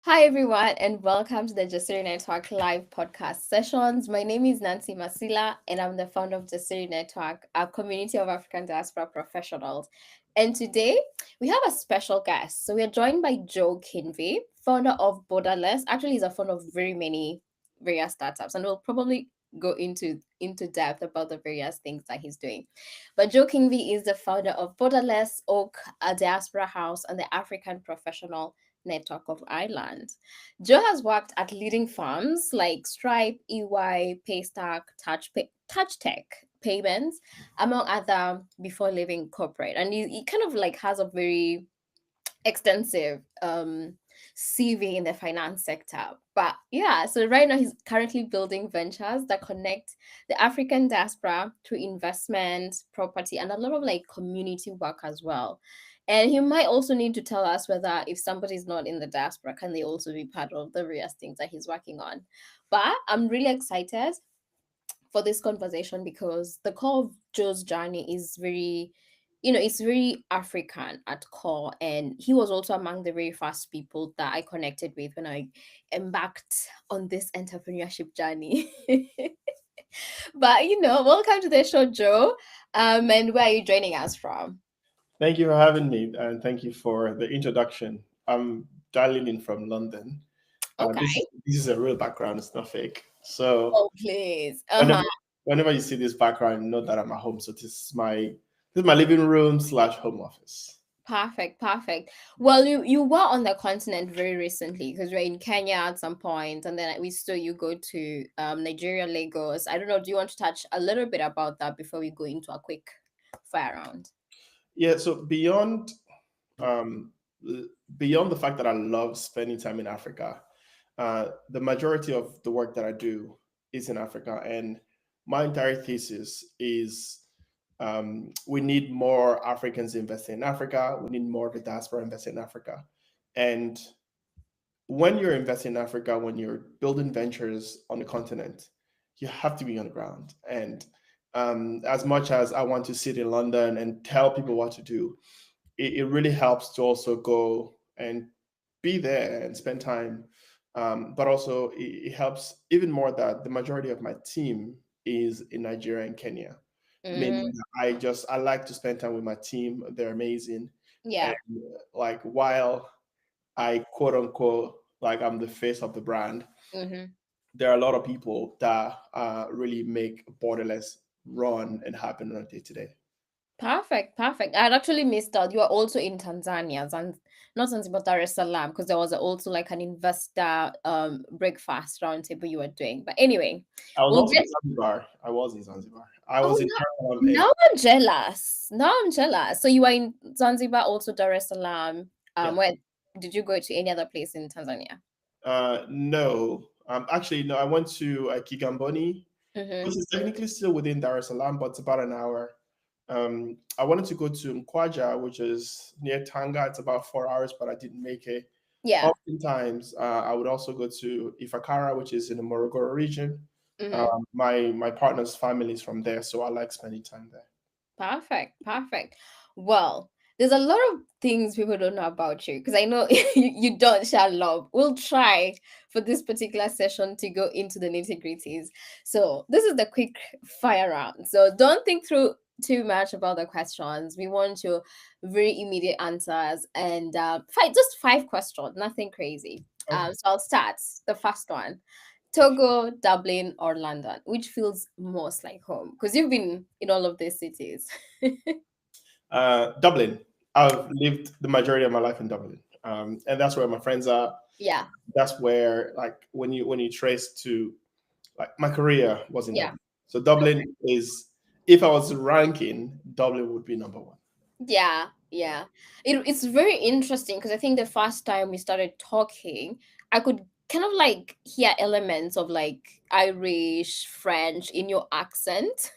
Hi, everyone, and welcome to the Jasiri Network live podcast sessions. My name is Nancy Masila, and I'm the founder of Jasiri Network, a community of African diaspora professionals. And today we have a special guest. So we are joined by Joe Kinvi, founder of Borderless. Actually, he's a founder of very many various startups, and we'll probably go into depth about the various things that he's doing. But Joe Kinvi is the founder of Borderless, HoaQ, a Diaspora House, and the African Professional Network of Ireland. Joe has worked at leading firms like Stripe, EY, Paystack, Touch Tech Payments, among other, before leaving corporate. And he kind of like has a very extensive CV in the finance sector. But yeah, so right now he's currently building ventures that connect the African diaspora through investment, property, and a lot of like community work as well. And he might also need to tell us whether if somebody's not in the diaspora, can they also be part of the various things that he's working on. But I'm really excited for this conversation because the core of Joe's journey is very, it's very African at core. And he was also among the very first people that I connected with when I embarked on this entrepreneurship journey. But, welcome to the show, Joe. And where are you joining us from? Thank you for having me, and thank you for the introduction. I'm dialing in from London. This Okay. is this is a real background; it's not fake. So Oh, please. whenever Uh-huh. whenever you see this background, know that I'm at home. So this is my living room slash home office. Perfect, perfect. Well, you were on the continent very recently because we are in Kenya at some point, and then we saw you go to Nigeria, Lagos. I don't know. Do you want to touch a little bit about that before we go into a quick fire round? Yeah. So um, beyond the fact that I love spending time in Africa, the majority of the work that I do is in Africa, and my entire thesis is we need more Africans investing in Africa. We need more of the diaspora investing in Africa. And when you're investing in Africa, when you're building ventures on the continent, you have to be on the ground. And as much as I want to sit in London and tell people what to do, it really helps to also go and be there and spend time. But also, it helps even more that the majority of my team is in Nigeria and Kenya, Mm, meaning that I like to spend time with my team. They're amazing, and yeah. like while I quote unquote like I'm the face of the brand, Mm-hmm. there are a lot of people that really make Borderless run and happen on a day to day. Perfect, perfect. I'd actually missed out. You are also in Tanzania, not Zanzibar, Dar es Salaam, because there was also like an investor breakfast roundtable you were doing. But anyway, I was we'll also get. in Zanzibar. I was in Zanzibar. I Oh, was in now I'm jealous. Now I'm jealous. So you were in Zanzibar, also Dar es Salaam. yeah. Where did you go to any other place in Tanzania? No. Actually, no. I went to Kigamboni, Mm-hmm. which is technically still within Dar es Salaam, but it's about an hour. I wanted to go to Mkwaja, which is near Tanga. It's about 4 hours, but I didn't make it. Yeah. Oftentimes, I would also go to Ifakara, which is in the Morogoro region. Mm-hmm. My partner's family is from there, so I like spending time there. Perfect. Perfect. Well, there's a lot of things people don't know about you because I know you don't share love. We'll try for this particular session to go into the nitty gritties. So, this is the quick fire round. So, don't think through too much about the questions. We want your very immediate answers and just five questions, nothing crazy. Okay. So, I'll start. The first one: Togo, Dublin, or London? Which feels most like home? Because you've been in all of these cities. Dublin. I've lived the majority of my life in Dublin, and that's where my friends are. Yeah, That's where, like, when you trace to like my career was in yeah, Dublin. So Dublin is, if I was ranking, Dublin would be number one. yeah, yeah. It's very interesting because I think the first time we started talking, I could kind of like hear elements of like Irish, French in your accent.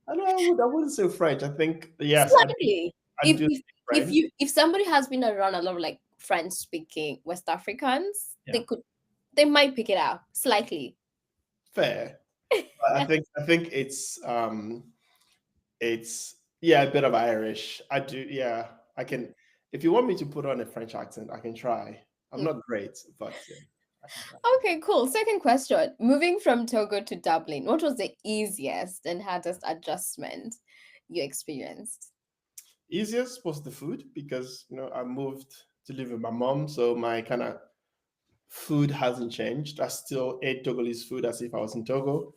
I know I wouldn't say French. I think yes, Slightly. I If do if speak if French. you if somebody has been around a lot of like French speaking West Africans, Yeah, they might pick it up slightly. fair. But I think it's yeah, a bit of Irish. I do, yeah. I can, if you want me to put on a French accent, I can try. I'm not great, but yeah, I can try. Okay, cool. Second question. Moving from Togo to Dublin, what was the easiest and hardest adjustment you experienced? Easiest was the food because I moved to live with my mom, so my kind of food hasn't changed. I still ate Togolese food as if I was in Togo.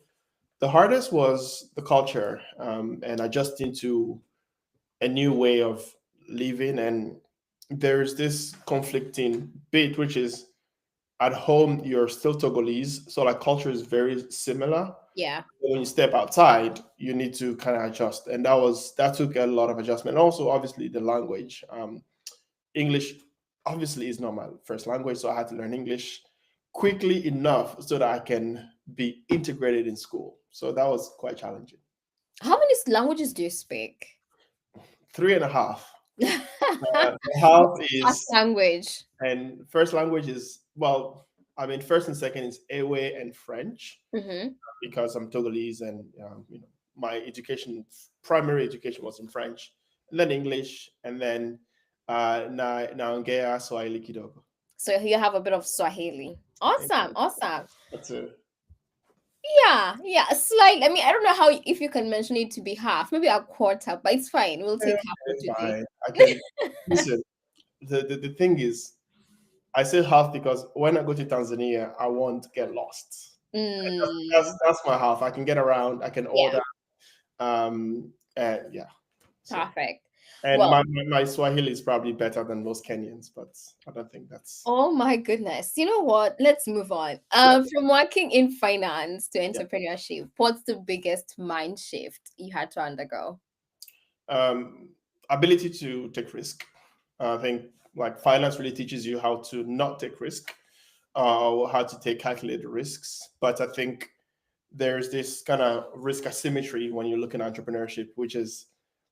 The hardest was the culture and adjusting to a new way of living. And there's this conflicting bit, which is at home, you're still Togolese. So, like, culture is very similar. Yeah. When you step outside, you need to kind of adjust. And that took a lot of adjustment. Also, obviously, the language. English obviously is not my first language, so I had to learn English quickly enough so that I can be integrated in school. So that was quite challenging. How many languages do you speak? Three and a half. The half What's the first is, language? and first language is, well, I mean, first and second is Ewe and French Mm-hmm. because I'm Togolese and, my primary education was in French, and then English, and then naongea Swahili kidogo. So you have a bit of Swahili. Awesome, awesome. That's it. Yeah, yeah, slightly. I mean, I don't know how if you can mention it to be half, maybe a quarter, but it's fine. We'll Yeah, take half for it's today. fine. I can listen. The thing is, I say half because when I go to Tanzania, I won't get lost. Mm, That's my half. I can get around. I can yeah, order. And yeah. So, perfect. and Well, my Swahili is probably better than most Kenyans, but I don't think that's. oh my goodness. You know what? Let's move on. Yeah. From working in finance to Yeah. entrepreneurship, what's the biggest mind shift you had to undergo? Um, Ability to take risk. I think like finance really teaches you how to not take risk, or how to take calculated risks. But I think there's this kind of risk asymmetry when you look at entrepreneurship, which is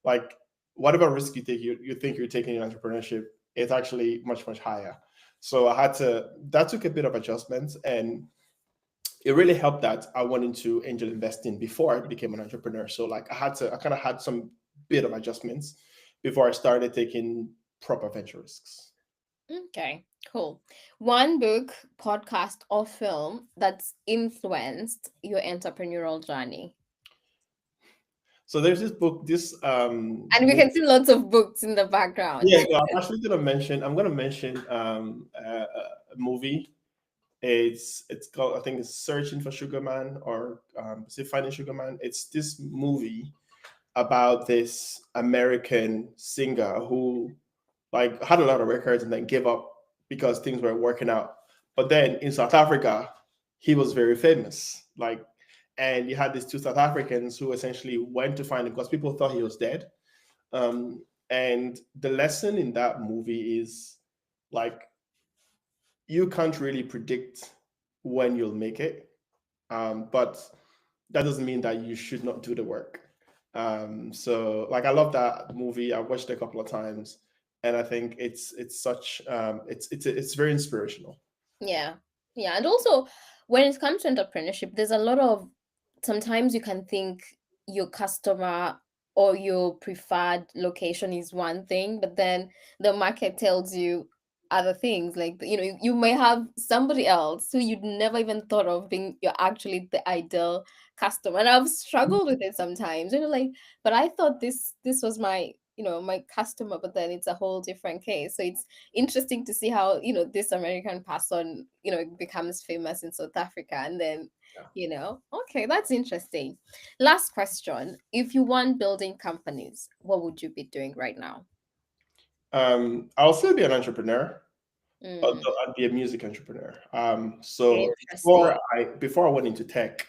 like whatever risk you take, you think you're taking in entrepreneurship, it's actually much, much higher. So that took a bit of adjustments, and it really helped that I went into angel investing before I became an entrepreneur. So like I kind of had some bit of adjustments before I started taking proper venture risks. Okay, cool. One book, podcast, or film that's influenced your entrepreneurial journey. So there's this book, And we can see lots of books in the background. yeah, so I'm gonna mention a movie. It's called, I think it's Searching for Sugar Man, or is it Finding Sugar Man? It's this movie about this American singer who like had a lot of records and then gave up because things weren't working out. But then in South Africa, he was very famous. Like, and you had these two South Africans who essentially went to find him because people thought he was dead. And the lesson in that movie is like you can't really predict when you'll make it, but that doesn't mean that you should not do the work. So like I love that movie. I watched it a couple of times, and I think it's such it's very inspirational. Yeah. Yeah. And also, when it comes to entrepreneurship, there's a lot of sometimes you can think your customer or your preferred location is one thing, but then the market tells you other things. Like, you may have somebody else who you'd never even thought of being you're actually the ideal customer. And I've struggled with it sometimes. Like, but I thought this was my customer, but then it's a whole different case. So it's interesting to see how this American person becomes famous in South Africa, and then Yeah. okay, that's interesting. Last question: if you weren't building companies, what would you be doing right now? I'll still be an entrepreneur, Mm, although I'd be a music entrepreneur. So interesting. before I went into tech,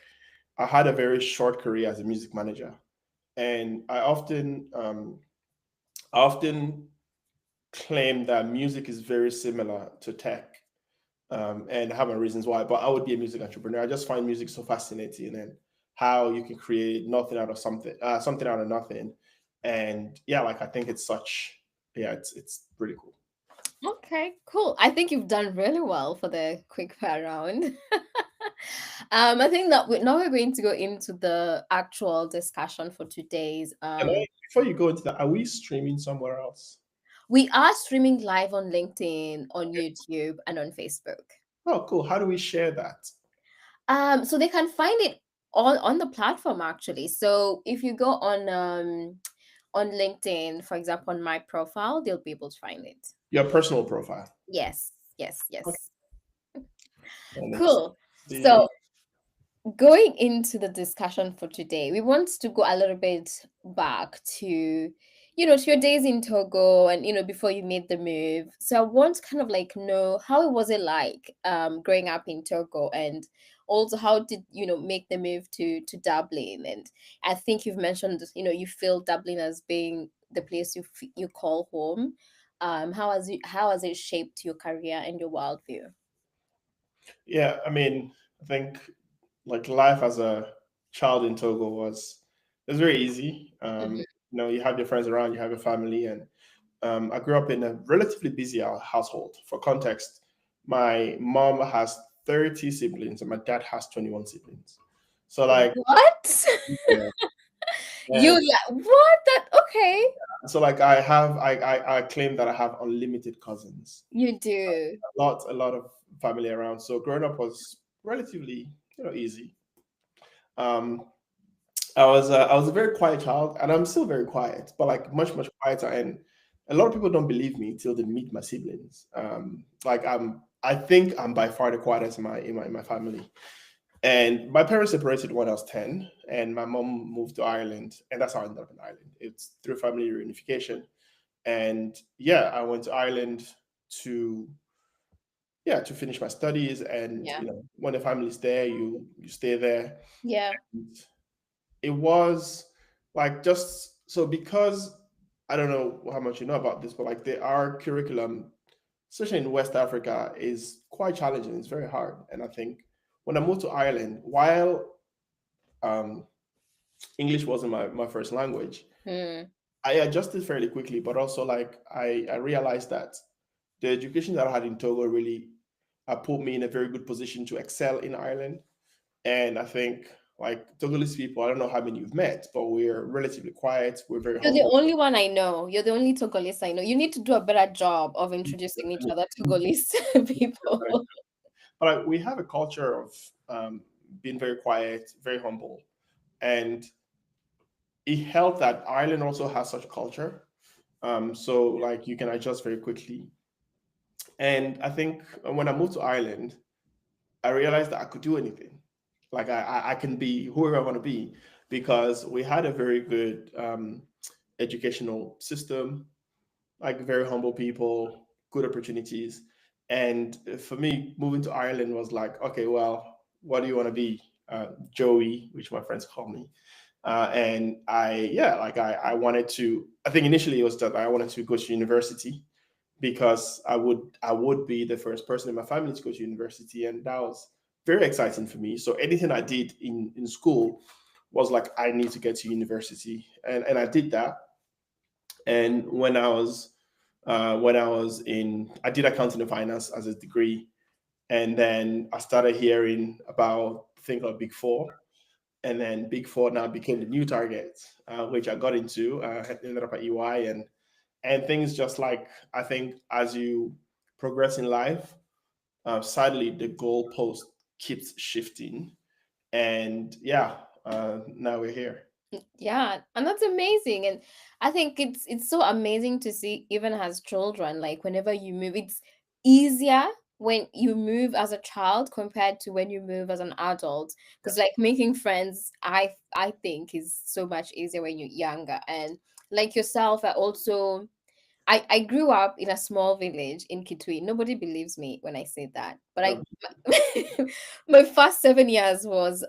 I had a very short career as a music manager, and I often claim that music is very similar to tech, and I have my reasons why. But I would be a music entrepreneur. I just find music so fascinating, and how you can create nothing out of something, something out of nothing. And yeah, like I think it's such, yeah, it's pretty cool. Okay, cool. I think you've done really well for the quick fire round. I think that now we're going to go into the actual discussion for today's And before you go into that, are we streaming somewhere else? We are streaming live on LinkedIn, on YouTube, and on Facebook. Oh, cool. How do we share that? So they can find it on the platform actually. So if you go on LinkedIn, for example, on my profile, they'll be able to find it. Your personal profile. Yes, yes, Okay. yes. And let's Cool. see. So going into the discussion for today, we want to go a little bit back to, to your days in Togo and, before you made the move. So I want to kind of like know how it was it like growing up in Togo, and also how did make the move to Dublin. And I think you've mentioned, you feel Dublin as being the place you call home. How has it shaped your career and your worldview? Yeah, I mean, I think like life as a child in Togo was very easy. You have your friends around, you have your family, and I grew up in a relatively busy household. For context, my mom has 30 siblings and my dad has 21 siblings. So like, What? yeah, You, and yeah, what? That okay? so like I claim that I have unlimited cousins, You do. a lot of family around. So growing up was relatively easy. Um, I was a very quiet child, and I'm still very quiet, but like much quieter. And a lot of people don't believe me till they meet my siblings. Like I think I'm by far the quietest in my family. And my parents separated when I was 10, and my mom moved to Ireland, and that's how I ended up in Ireland. It's through family reunification. And yeah, I went to Ireland to to finish my studies. And Yeah. when the family's there, you stay there. Yeah. It was like just so because I don't know how much you know about this, but like our curriculum, especially in West Africa, is quite challenging. It's very hard. And I think when I moved to Ireland, while um, English wasn't my first language, Hmm. I adjusted fairly quickly, but also like I realized that the education that I had in Togo really put me in a very good position to excel in Ireland. And I think like Togolese people, I don't know how many you've met, but we're relatively quiet. We're very You're the humble. only one I know. You're the only Togolese I know. You need to do a better job of introducing each other Togolese people. But like, we have a culture of being very quiet, very humble, and it helped that Ireland also has such a culture. So like you can adjust very quickly. And I think when I moved to Ireland, I realized that I could do anything. Like I can be whoever I want to be because we had a very good educational system, like very humble people, good opportunities. And for me, moving to Ireland was like, okay, well, what do you want to be? Joey, which my friends call me. And I wanted to, I think initially it was that I wanted to go to university because I would be the first person in my family to go to university. And that was very exciting for me. So anything I did in school was like, I need to get to university. And I did that. And when I was in, I did accounting and finance as a degree, and then I started hearing about things like Big Four, and then Big Four now became the new target, which I got into. Ended up at EY, and things just like I think as you progress in life, sadly the goalpost keeps shifting, and now we're here. Yeah, and that's amazing. And I think it's so amazing to see even as children, like whenever you move, it's easier when you move as a child compared to when you move as an adult. Because like making friends, I think is so much easier when you're younger. And like yourself, I grew up in a small village in Kitui. Nobody believes me when I say that, but Yeah. my first 7 years was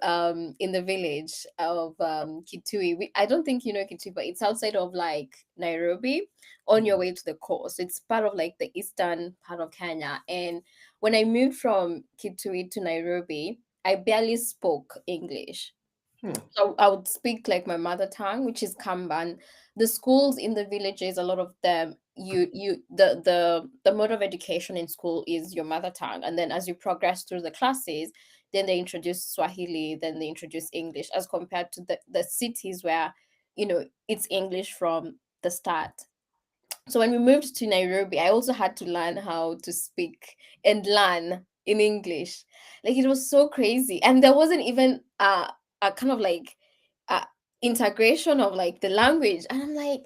in the village of Kitui. I don't think you know Kitui, but it's outside of like Nairobi, on your way to the coast. It's part of like the eastern part of Kenya. And when I moved from Kitui to Nairobi, I barely spoke English. Hmm. So I would speak like my mother tongue, which is Kamban. The schools in the villages, a lot of them, the mode of education in school is your mother tongue, and then as you progress through the classes, then they introduce Swahili, then they introduce English, as compared to the cities where it's English from the start. So when we moved to Nairobi, I also had to learn how to speak and learn in English. Like it was so crazy. And there wasn't even a kind of like uh integration of like the language. And I'm like,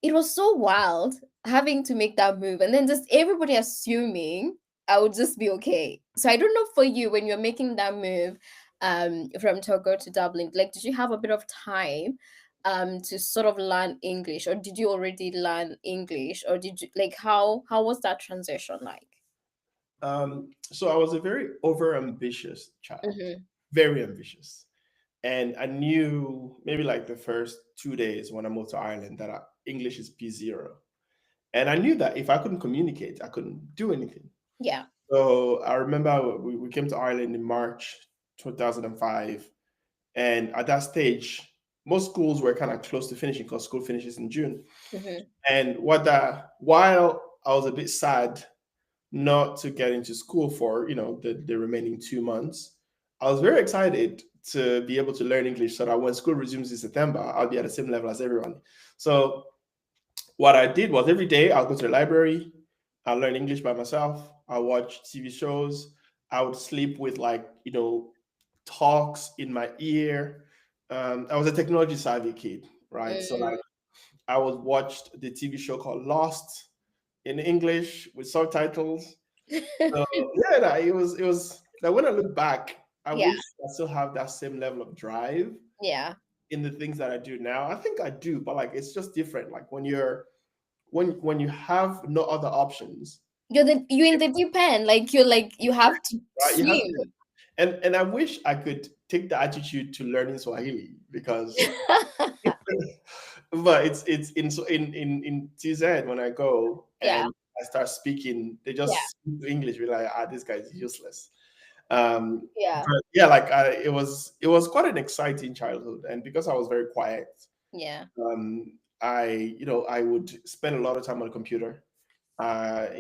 it was so wild having to make that move and then just everybody assuming I would just be okay. So I don't know for you when you're making that move from Togo to Dublin, like did you have a bit of time to sort of learn English, or did you already learn English, or did you like how was that transition like? So I was a very over ambitious child, Mm-hmm. very ambitious. And I knew maybe like the first 2 days when I moved to Ireland that English is P0. And I knew that if I couldn't communicate, I couldn't do anything. Yeah. So I remember we came to Ireland in March 2005. And at that stage, most schools were kind of close to finishing because school finishes in June. Mm-hmm. And while I was a bit sad not to get into school for the remaining 2 months, I was very excited to be able to learn English so that when school resumes in September, I'll be at the same level as everyone. So what I did was every day I'll go to the library, I'll learn English by myself, I'll watch TV shows, I would sleep with talks in my ear. I was a technology savvy kid, right? So like I would watch the TV show called Lost in English with subtitles. So yeah, it was that when I look back, I Yeah. wish I still have that same level of drive Yeah. in the things that I do now. I think I do, but like it's just different. Like when you have no other options, You're in the deep end, like you're like you have to right? You have to, swim. and I wish I could take the attitude to learning Swahili because but it's in TZ when I go Yeah. and I start speaking, they Yeah. just speak English. We're like, this guy is useless. Yeah. But yeah, it was quite an exciting childhood, and because I was very quiet, Yeah. I would spend a lot of time on the computer. I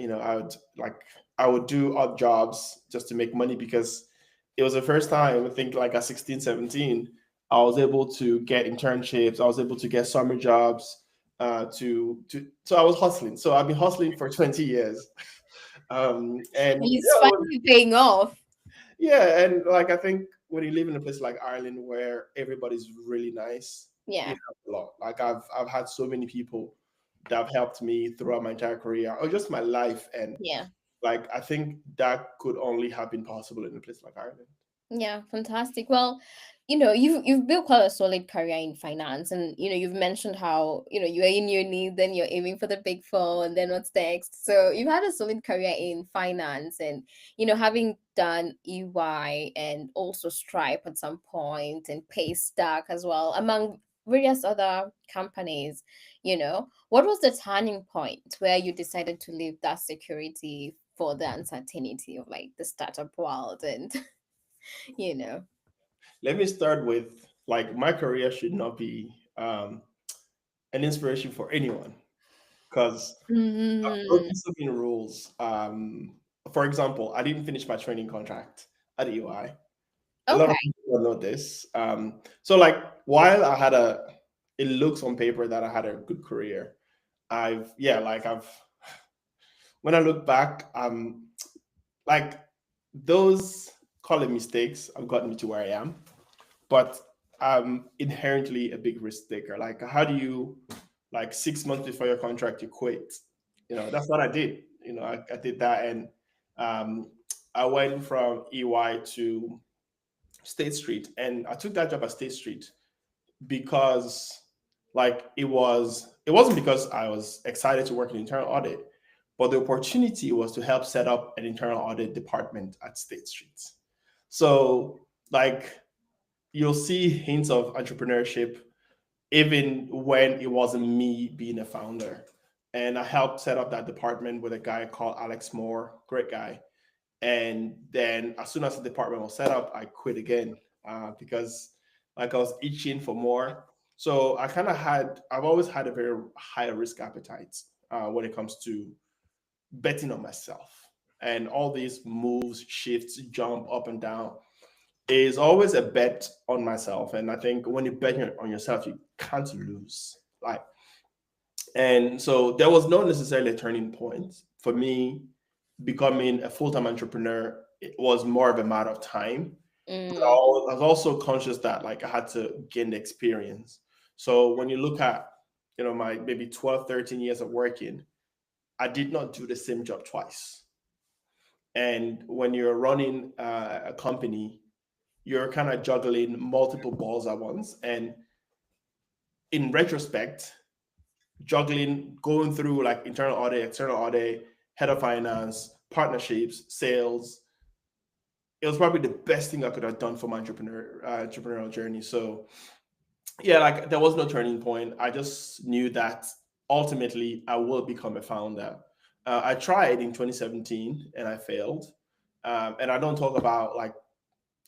would do odd jobs just to make money because it was the first time I think like at 16, 17, I was able to get internships. I was able to get summer jobs. So I was hustling. So I've been hustling for 20 years. And It's yeah, finally paying off. yeah, and like I think when you live in a place like Ireland where everybody's really nice, Yeah. it helps a lot. Like I've had so many people that have helped me throughout my entire career or just my life, and Yeah. like I think that could only have been possible in a place like Ireland. Yeah, fantastic. Well, you've built quite a solid career in finance, and you've mentioned how you're in uni, then you're aiming for the big four, and then what's next. So you've had a solid career in finance, and having done EY and also Stripe at some point, and Paystack as well, among various other companies. What was the turning point where you decided to leave that security for the uncertainty of like the startup world and you know. Let me start with like my career should not be an inspiration for anyone because I've Mm, broken so many rules. For example, I didn't finish my training contract at EY. A lot okay. of people don't know this. So like while it looks on paper that I had a good career. I've when I look back, like those call it mistakes have gotten me to where I am, but I'm inherently a big risk taker. Like how do you, like 6 months before your contract, you quit? That's what I did. I did that, and um, I went from EY to State Street, and I took that job at State Street because like it wasn't because I was excited to work in internal audit, but the opportunity was to help set up an internal audit department at State Street. So like you'll see hints of entrepreneurship even when it wasn't me being a founder. And I helped set up that department with a guy called Alex Moore, great guy. And then as soon as the department was set up, I quit again because like I was itching for more. So I've always had a very high risk appetite when it comes to betting on myself. And all these moves, shifts, jump up and down is always a bet on myself. And I think when you bet on yourself, you can't lose. Like And so there was not necessarily a turning point for me. Becoming a full-time entrepreneur, it was more of a matter of time. But Mm, I was also conscious that like I had to gain the experience. So when you look at, my maybe 12, 13 years of working, I did not do the same job twice. And when you're running a company, you're kind of juggling multiple balls at once. And in retrospect, juggling, going through like internal audit, external audit, head of finance, partnerships, sales, it was probably the best thing I could have done for my entrepreneurial journey. So yeah, like there was no turning point. I just knew that ultimately I will become a founder. I tried in 2017 and I failed. And I don't talk about like,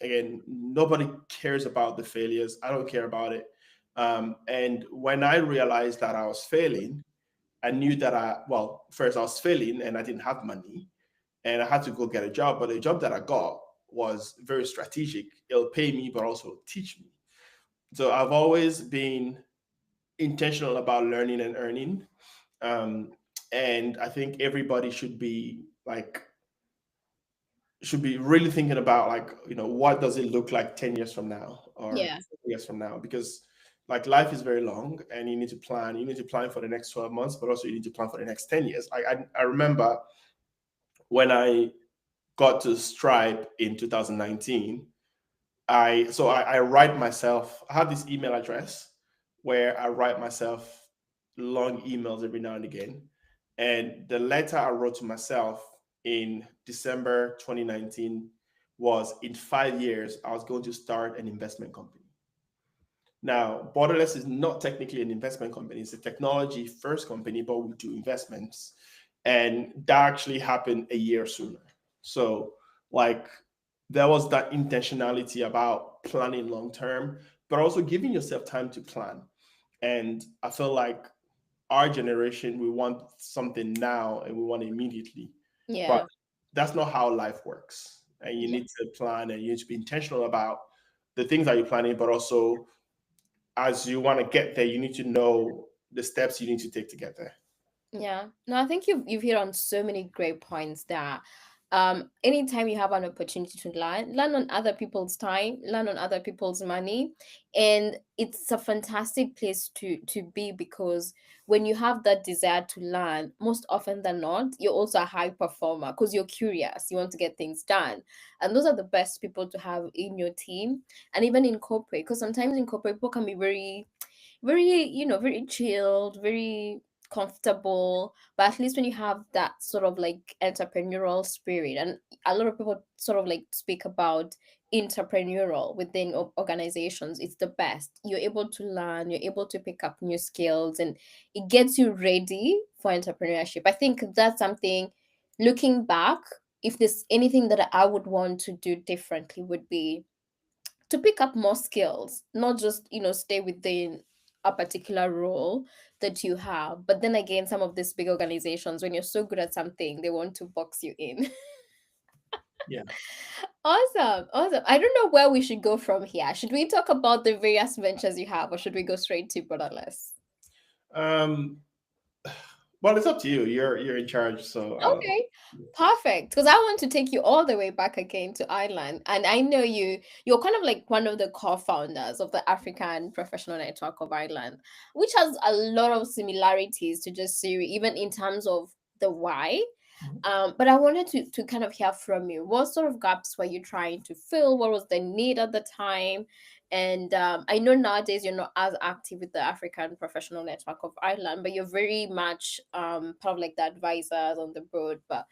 again, nobody cares about the failures. I don't care about it. And when I realized that I was failing, I knew that well, first I was failing and I didn't have money and I had to go get a job. But the job that I got was very strategic. It'll pay me, but also teach me. So I've always been intentional about learning and earning. Um, and I think everybody should be really thinking about like, what does it look like 10 years from now or yeah. years from now? Because like life is very long and you need to plan for the next 12 months, but also you need to plan for the next 10 years. I remember when I got to Stripe in 2019, I write myself, I have this email address where I write myself long emails every now and again. And the letter I wrote to myself in December 2019 was, in 5 years, I was going to start an investment company. Now, Borderless is not technically an investment company. It's a technology first company, but we do investments. And that actually happened a year sooner. So, like, there was that intentionality about planning long term, but also giving yourself time to plan. And I feel like our generation, we want something now and we want it immediately. But Yeah. that's not how life works. And you Yeah. need to plan and you need to be intentional about the things that you're planning, but also as you want to get there, you need to know the steps you need to take to get there. Yeah. No, I think you've hit on so many great points there. Anytime you have an opportunity to learn on other people's time, learn on other people's money, and it's a fantastic place to be, because when you have that desire to learn, most often than not, you're also a high performer because you're curious, you want to get things done, and those are the best people to have in your team, and even in corporate, because sometimes in corporate people can be very, very chilled, very comfortable, but at least when you have that sort of like entrepreneurial spirit, and a lot of people sort of like speak about entrepreneurial within organizations, it's the best. You're able to learn, you're able to pick up new skills, and it gets you ready for entrepreneurship. I think that's something, looking back, if there's anything that I would want to do differently, would be to pick up more skills, not just, stay within a particular role that you have. But then again, some of these big organizations, when you're so good at something, they want to box you in. Yeah. Awesome. Awesome. I don't know where we should go from here. Should we talk about the various ventures you have, or should we go straight to Borderless? Um, well, it's up to you. You're in charge. So, Okay, perfect. Because I want to take you all the way back again to Ireland, and I know you're kind of like one of the co-founders of the African Professional Network of Ireland, which has a lot of similarities to Jasiri, even in terms of the why. But I wanted to kind of hear from you. What sort of gaps were you trying to fill? What was the need at the time? And I know nowadays you're not as active with the African Professional Network of Ireland, but you're very much part of like the advisors on the board. But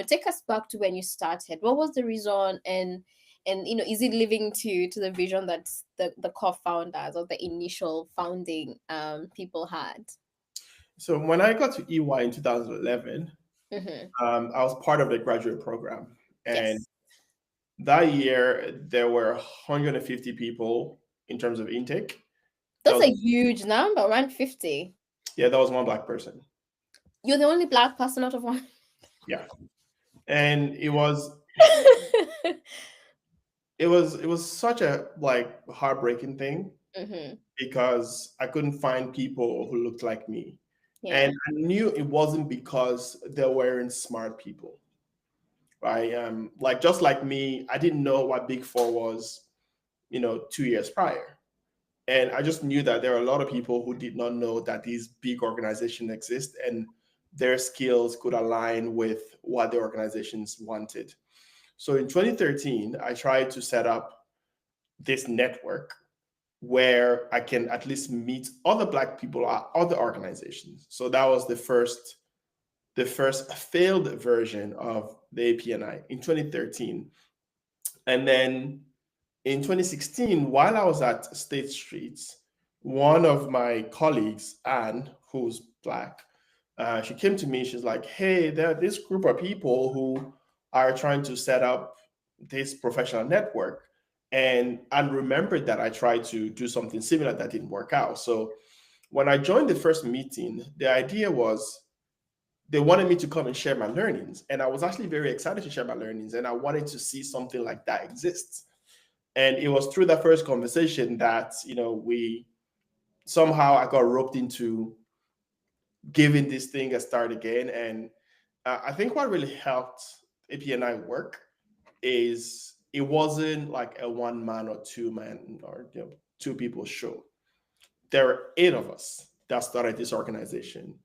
take us back to when you started. What was the reason? And is it living to the vision that the co-founders or the initial founding people had? so when I got to EY in 2011, Mm-hmm. I was part of the graduate program. And Yes. that year, there were 150 people in terms of intake. There That's was, a huge number, around 50. yeah, there was one black person. You're the only black person out of one. Yeah. And it was such a like heartbreaking thing Mm-hmm. because I couldn't find people who looked like me. And Yeah. I knew it wasn't because they weren't smart people, right? Like just like me, I didn't know what Big Four was, 2 years prior. And I just knew that there are a lot of people who did not know that these big organizations exist and their skills could align with what the organizations wanted. So in 2013, I tried to set up this network where I can at least meet other Black people at other organizations. So that was the first failed version of the APNI in 2013. And then in 2016, while I was at State Street, one of my colleagues, Anne, who's Black, she came to me. She's like, "Hey, there are this group of people who are trying to set up this professional network." And remembered that I tried to do something similar that didn't work out. So when I joined the first meeting, the idea was they wanted me to come and share my learnings. And I was actually very excited to share my learnings. And I wanted to see something like that exist. And it was through that first conversation that, we somehow I got roped into giving this thing a start again. And I think what really helped APNI work is it wasn't like a one man or two man or two people show. There were eight of us that started this organization.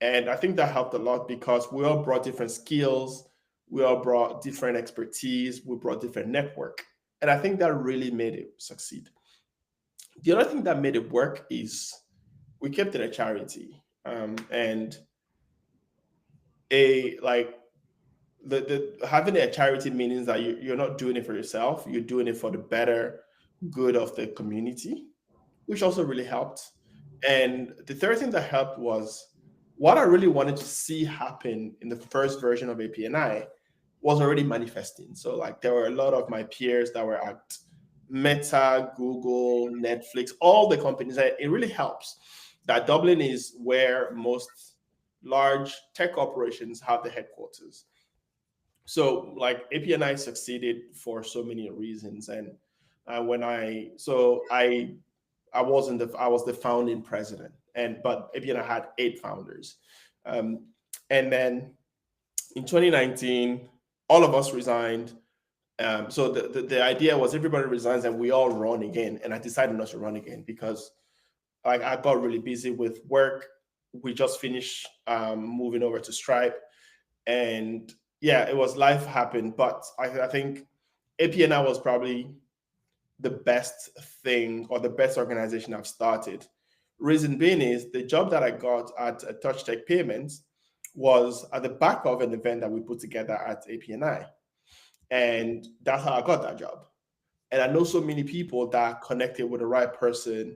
And I think that helped a lot because we all brought different skills, we all brought different expertise, we brought different network. And I think that really made it succeed. The other thing that made it work is we kept it a charity. And a like the having a charity means that you're not doing it for yourself, you're doing it for the better good of the community, which also really helped. And the third thing that helped was what I really wanted to see happen in the first version of APNI was already manifesting. So, like, there were a lot of my peers that were at Meta, Google, Netflix, all the companies. And it really helps that Dublin is where most large tech operations have the headquarters. So, like, APNI succeeded for so many reasons. And when I was the founding president, but APNI had eight founders. Um, and then in 2019, all of us resigned. So the idea was everybody resigns and we all run again. And I decided not to run again because like I got really busy with work. We just finished moving over to Stripe, and yeah, it was life happened. But I think APNI was probably the best thing or the best organization I've started. Reason being is the job that I got at Touch Tech Payments was at the back of an event that we put together at APNI. And that's how I got that job. And I know so many people that connected with the right person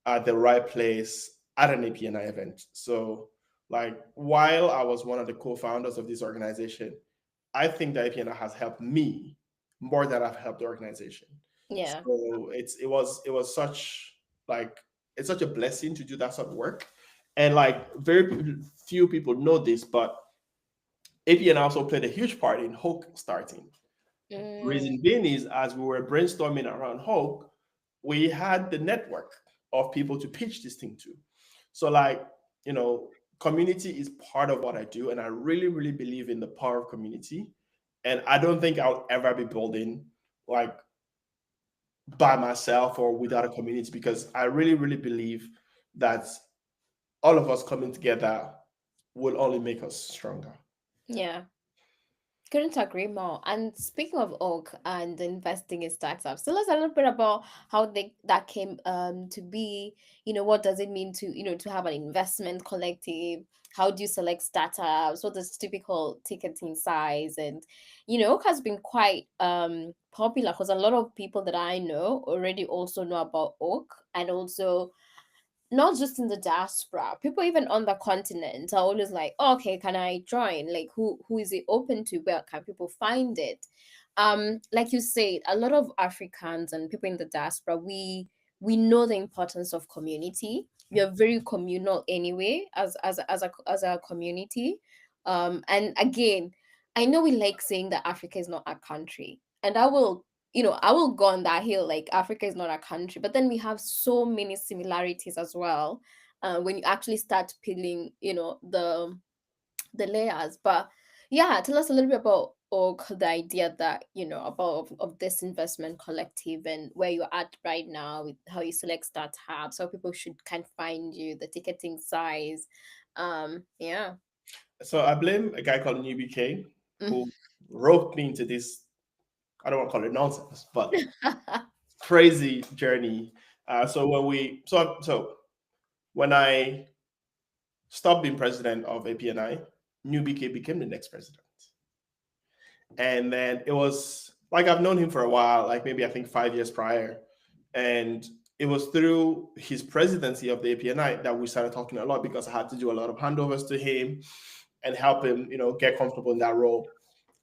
at the right place at an APNI event. So, like, while I was one of the co-founders of this organization, I think that APNI has helped me more than I've helped the organization. Yeah. So it was such like it's such a blessing to do that sort of work. And like few people know this, but APNI also played a huge part in HoaQ starting. Mm, Reason being is as we were brainstorming around HoaQ, we had the network of people to pitch this thing to. So like, community is part of what I do. And I really, really believe in the power of community. And I don't think I'll ever be building like by myself or without a community because I really, really believe that all of us coming together will only make us stronger. yeah. Couldn't agree more. And speaking of Oak and investing in startups, tell us a little bit about how that came to be. What does it mean to to have an investment collective? How do you select startups? What is typical ticketing size? And Oak has been quite popular because a lot of people that I know already also know about Oak, and also not just in the diaspora, people even on the continent are always like, oh, okay, can I join? Like, who is it open to? Where can people find it? Like you said, a lot of Africans and people in the diaspora, we know the importance of community. We are very communal anyway, as a community. And again, I know we like saying that Africa is not a country, and I will go on that hill, like Africa is not a country, but then we have so many similarities as well. when you actually start peeling, the layers. But yeah, tell us a little bit about or the idea that about of this investment collective and where you're at right now with how you select startups, how people should kind of find you, the ticketing size. Yeah. So I blame a guy called NewBK Mm. who roped me into this. I don't want to call it nonsense, but crazy journey. So when I stopped being president of APNI, NewBK became the next president. And then it was like I've known him for a while, like maybe I think 5 years prior. And it was through his presidency of the APNI that we started talking a lot because I had to do a lot of handovers to him and help him, get comfortable in that role.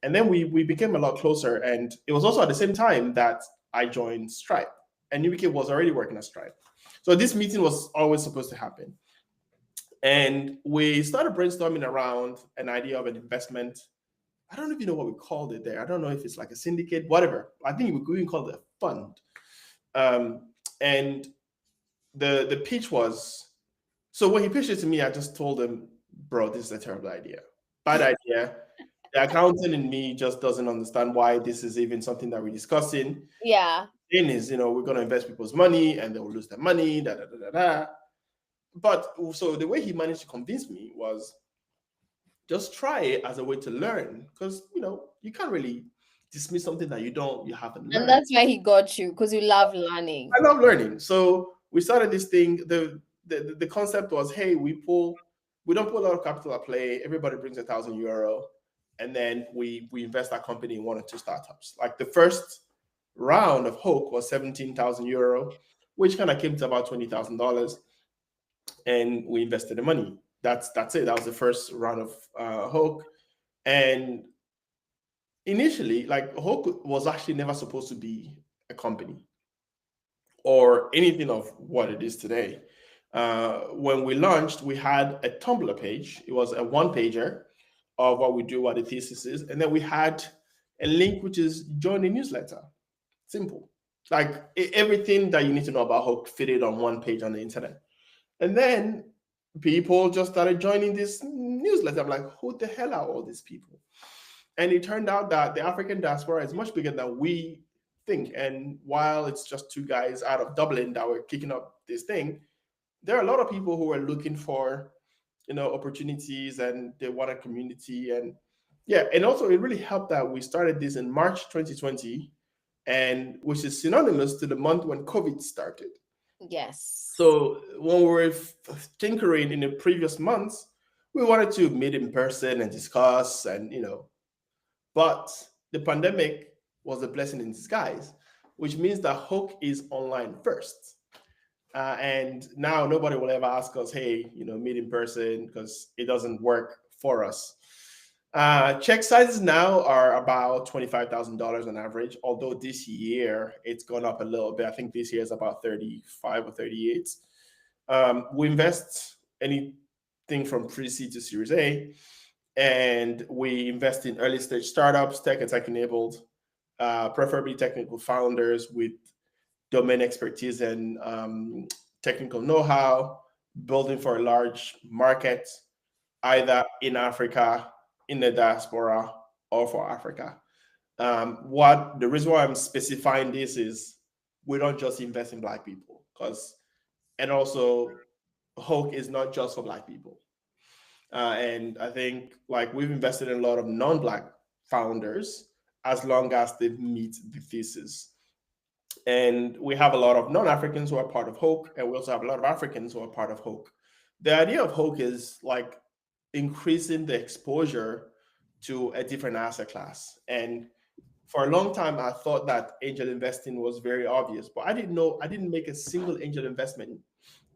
And then we became a lot closer. And it was also at the same time that I joined Stripe. And UBK was already working at Stripe. So this meeting was always supposed to happen. And we started brainstorming around an idea of an investment. I don't even know what we called it there. I don't know if it's like a syndicate, whatever. I think we even called it a fund. And the pitch was, so when he pitched it to me, I just told him, bro, this is a terrible idea. Bad idea. The accountant in me just doesn't understand why this is even something that we're discussing. Yeah. In is, we're going to invest people's money and they will lose their money, da da da da da. But so the way he managed to convince me was just try it as a way to learn, because you can't really dismiss something that you haven't And learned. that's why he got you, because you love learning. I love learning. So we started this thing. The concept was, hey, we don't put a lot of capital at play. Everybody brings €1,000, and then we invest that company in one or two startups. Like the first round of HoaQ was €17,000, which kind of came to about $20,000, and we invested the money. That's it. That was the first round of HoaQ, and initially, like HoaQ was actually never supposed to be a company or anything of what it is today. When we launched, we had a Tumblr page. It was a one pager of what we do, what the thesis is. And then we had a link, which is join the newsletter. Simple. Like everything that you need to know about HoaQ fitted on one page on the internet. And then people just started joining this newsletter. I'm like, who the hell are all these people? And it turned out that the African diaspora is much bigger than we think. And while it's just two guys out of Dublin that were kicking up this thing, there are a lot of people who are looking for, opportunities, and they want a community. And yeah, and also it really helped that we started this in March 2020, and which is synonymous to the month when COVID started. Yes. So when we were tinkering in the previous months, we wanted to meet in person and discuss, and but the pandemic was a blessing in disguise, which means that HoaQ is online first. And now nobody will ever ask us, hey, meet in person, because it doesn't work for us. Check sizes now are about $25,000 on average, although this year it's gone up a little bit. I think this year is about 35 or 38. We invest anything from pre-seed to Series A, and we invest in early stage startups, tech and tech enabled, preferably technical founders with domain expertise and technical know-how, building for a large market, either in Africa, in the diaspora, or for Africa. What the reason why I'm specifying this is we don't just invest in Black people, and also HoaQ is not just for Black people. And I think like we've invested in a lot of non-Black founders as long as they meet the thesis. And we have a lot of non-Africans who are part of HoaQ, and we also have a lot of Africans who are part of HoaQ. The idea of HoaQ is like increasing the exposure to a different asset class. And for a long time, I thought that angel investing was very obvious, but I didn't make a single angel investment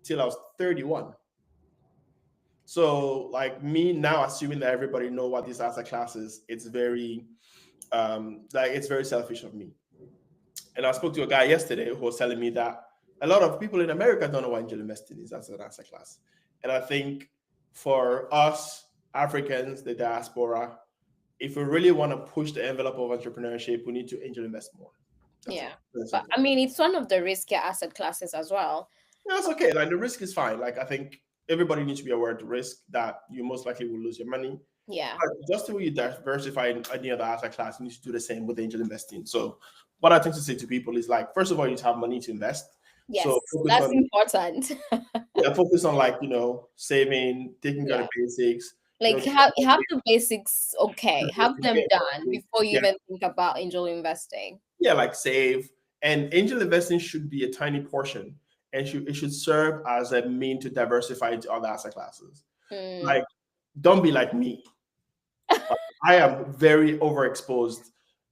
till I was 31. So like me now assuming that everybody know what this asset class is, it's very it's very selfish of me. And I spoke to a guy yesterday who was telling me that a lot of people in America don't know what angel investing is as an asset class. And I think for us Africans, the diaspora, if we really want to push the envelope of entrepreneurship, we need to angel invest more. That's Yeah. it. That's But simple. I mean, it's one of the riskier asset classes as well. Yeah, that's okay. Like the risk is fine. Like I think everybody needs to be aware of the risk that you most likely will lose your money. Yeah. But just the way you diversify in any other asset class, you need to do the same with angel investing. So what I tend to say to people is like, first of all, you need to have money to invest. Yes, So focus that's on, important. yeah, focus on like, saving, taking care Yeah. of the basics, Like keep you have the basics okay, have them done before you yeah, even think about angel investing. yeah, like save. And angel investing should be a tiny portion, and it should serve as a mean to diversify into other asset classes. Mm, Like, don't be like me. I am very overexposed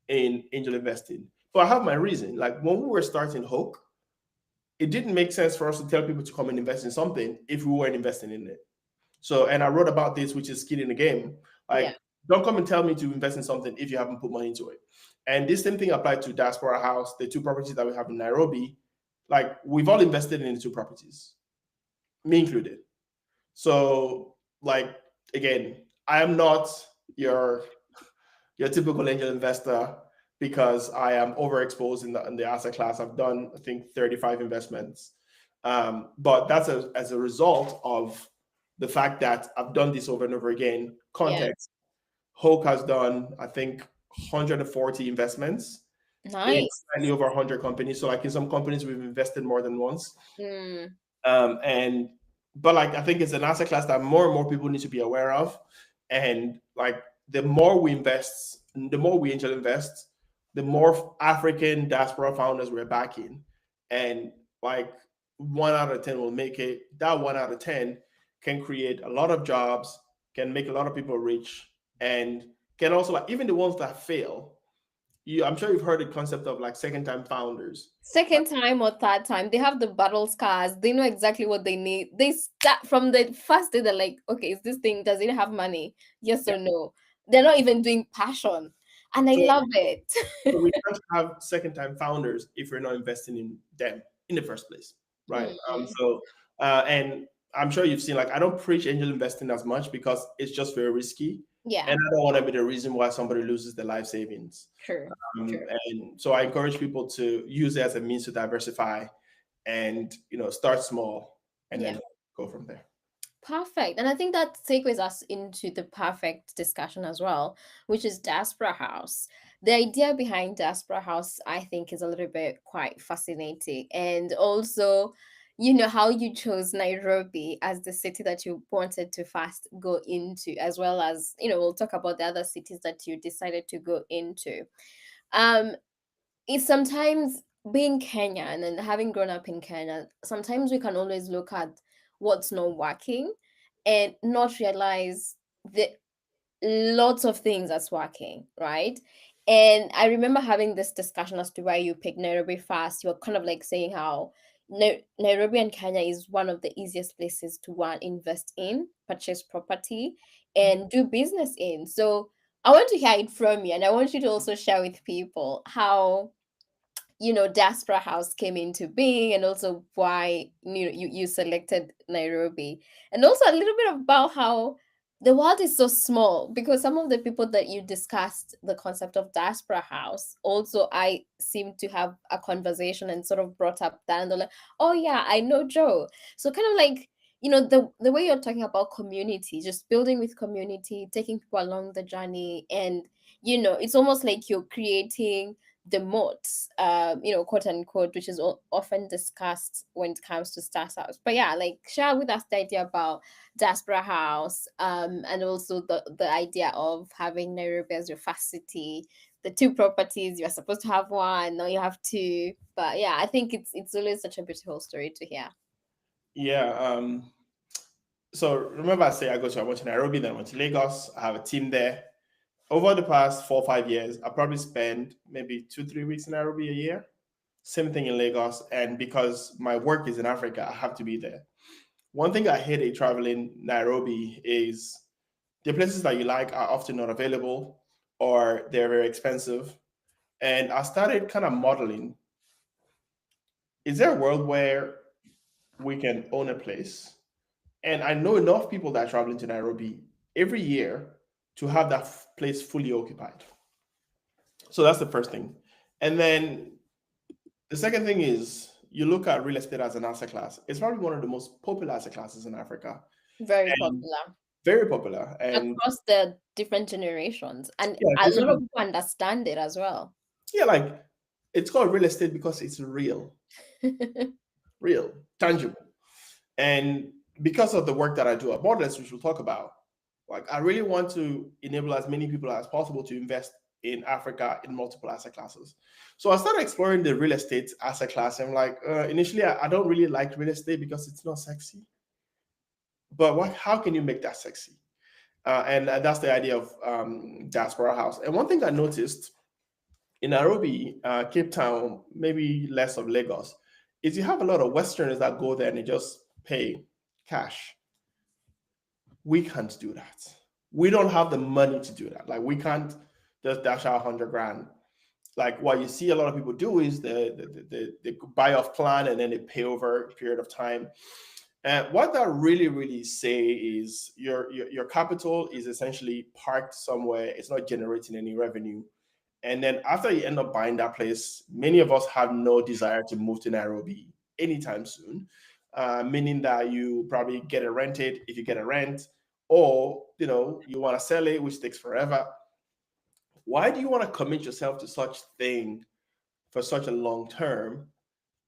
in angel investing, but I have my reason. Like when we were starting HoaQ, it didn't make sense for us to tell people to come and invest in something if we weren't investing in it. So, and I wrote about this, which is skin in the game. yeah. Like, don't come and tell me to invest in something if you haven't put money into it. And this same thing applied to Diaspora House, the two properties that we have in Nairobi. Like, we've all invested in the two properties, me included. So, like, again, I am not your your typical angel investor because I am overexposed in the asset class. I've done, I think, 35 investments. But that's as a result of the fact that I've done this over and over again. Yeah. Context: HoaQ has done, I think, 140 investments in Nice. slightly over 100 companies. So, like in some companies, we've invested more than once. Mm, And but like I think it's an asset class that more and more people need to be aware of. And like the more we invest, the more we angel invest, the more African diaspora founders we're backing. And like 1 out of 10 will make it. That 1 out of 10 can create a lot of jobs, can make a lot of people rich, and can also like even the ones that fail. I'm sure you've heard the concept of like second time founders. second time or third time, they have the battle scars. They know exactly what they need. They start from the first day. They're like, okay, is this thing, does it have money? Yes Yeah. or no? They're not even doing passion. And I So love it. So we can't have second time founders if we're not investing in them in the first place, right? Mm, And I'm sure you've seen like I don't preach angel investing as much because it's just very risky, yeah, and I don't want to be the reason why somebody loses their life savings. true, true. And so I encourage people to use it as a means to diversify, and start small and Yeah. then go from there. Perfect. And I think that segues us into the perfect discussion as well, which is Diaspora House. The idea behind Diaspora House, I think, is a little bit quite fascinating. And also, how you chose Nairobi as the city that you wanted to first go into, as well as, we'll talk about the other cities that you decided to go into. Um, it's sometimes being Kenyan and having grown up in Kenya, sometimes we can always look at what's not working and not realize the lots of things that's working, right? And I remember having this discussion as to why you picked Nairobi first. You were kind of like saying how Nairobi and Kenya is one of the easiest places to one invest in, purchase property, and do business in. So I want to hear it from you, and I want you to also share with people how Diaspora House came into being, and also why you selected Nairobi, and also a little bit about how the world is so small, because some of the people that you discussed the concept of Diaspora House, also I seem to have a conversation and sort of brought up that, and they're like, oh yeah, I know Joe. So kind of like, the way you're talking about community, just building with community, taking people along the journey, and it's almost like you're creating the moats, quote unquote, which is often discussed when it comes to startups. But yeah, like share with us the idea about Diaspora House, and also the idea of having Nairobi as your first city, the two properties. You're supposed to have one, now you have two. But yeah, I think it's always such a beautiful story to hear. Yeah. So remember, I went to Nairobi, then I went to Lagos. I have a team there. Over the past 4 or 5 years, I probably spend maybe 2 3 weeks in Nairobi a year. Same thing in Lagos. And because my work is in Africa, I have to be there. One thing I hate traveling Nairobi is the places that you like are often not available or they're very expensive. And I started kind of modeling, is there a world where we can own a place? And I know enough people that are traveling to Nairobi every year to have that place fully occupied. So that's the first thing. And then the second thing is you look at real estate as an asset class, it's probably one of the most popular asset classes in Africa. Very And popular very popular. And across the different generations, and yeah, a lot of different, people understand it as well. yeah, like it's called real estate because it's real, tangible. And because of the work that I do at Borderless, which we'll talk about, like I really want to enable as many people as possible to invest in Africa in multiple asset classes. So I started exploring the real estate asset class. And like initially, I don't really like real estate because it's not sexy. But how can you make that sexy? And that's the idea of Diaspora House. And one thing I noticed in Nairobi, Cape Town, maybe less of Lagos, is you have a lot of Westerners that go there and they just pay cash. We can't do that. We don't have the money to do that. Like we can't just dash out 100 grand. Like what you see a lot of people do is they buy off plan and then they pay over a period of time. And what that really say is your capital is essentially parked somewhere. It's not generating any revenue. And then after you end up buying that place, many of us have no desire to move to Nairobi anytime soon, meaning that you probably get it rented if you get a rent, or you want to sell it, which takes forever. Why do you want to commit yourself to such thing for such a long term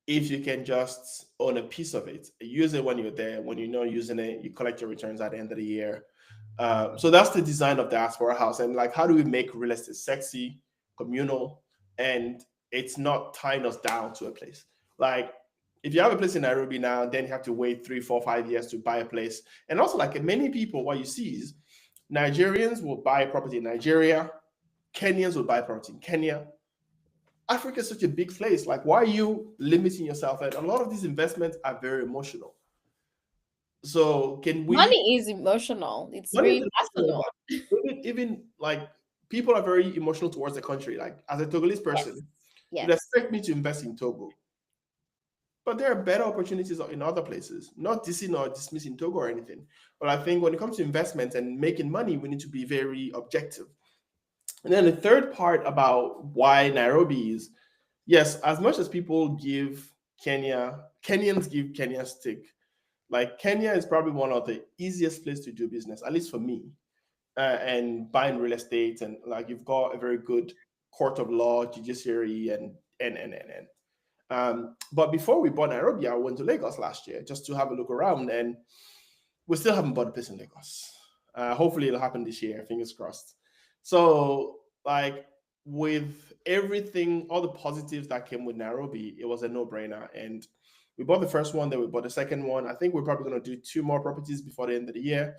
if you can just own a piece of it, use it when you're there? When you're not using it, you collect your returns at the end of the year. So that's the design of Diaspora House. And like, how do we make real estate sexy, communal, and it's not tying us down to a place? Like, if you have a place in Nairobi now, then you have to wait 3, 4, 5 years to buy a place. And also, like many people, what you see is Nigerians will buy property in Nigeria, Kenyans will buy property in Kenya. Africa is such a big place. Like, why are you limiting yourself? And a lot of these investments are very emotional. So can we? Money is emotional. It's Money very is personal. emotional, even like people are very emotional towards the country. Like as a Togolese person, Yes. you'd Yes. expect me to invest in Togo, but there are better opportunities in other places. Not dissing or dismissing Togo or anything, but I think when it comes to investment and making money, we need to be very objective. And then the third part about why Nairobi is, yes, as much as people give Kenyans give Kenya stick. Like Kenya is probably one of the easiest place to do business, at least for me. And buying real estate, and like you've got a very good court of law, judiciary, and. But before we bought Nairobi, I went to Lagos last year just to have a look around, and we still haven't bought a place in Lagos. Hopefully, it'll happen this year. Fingers crossed. So, like with everything, all the positives that came with Nairobi, it was a no-brainer. And we bought the first one, then we bought the second one. I think we're probably going to do 2 more properties before the end of the year.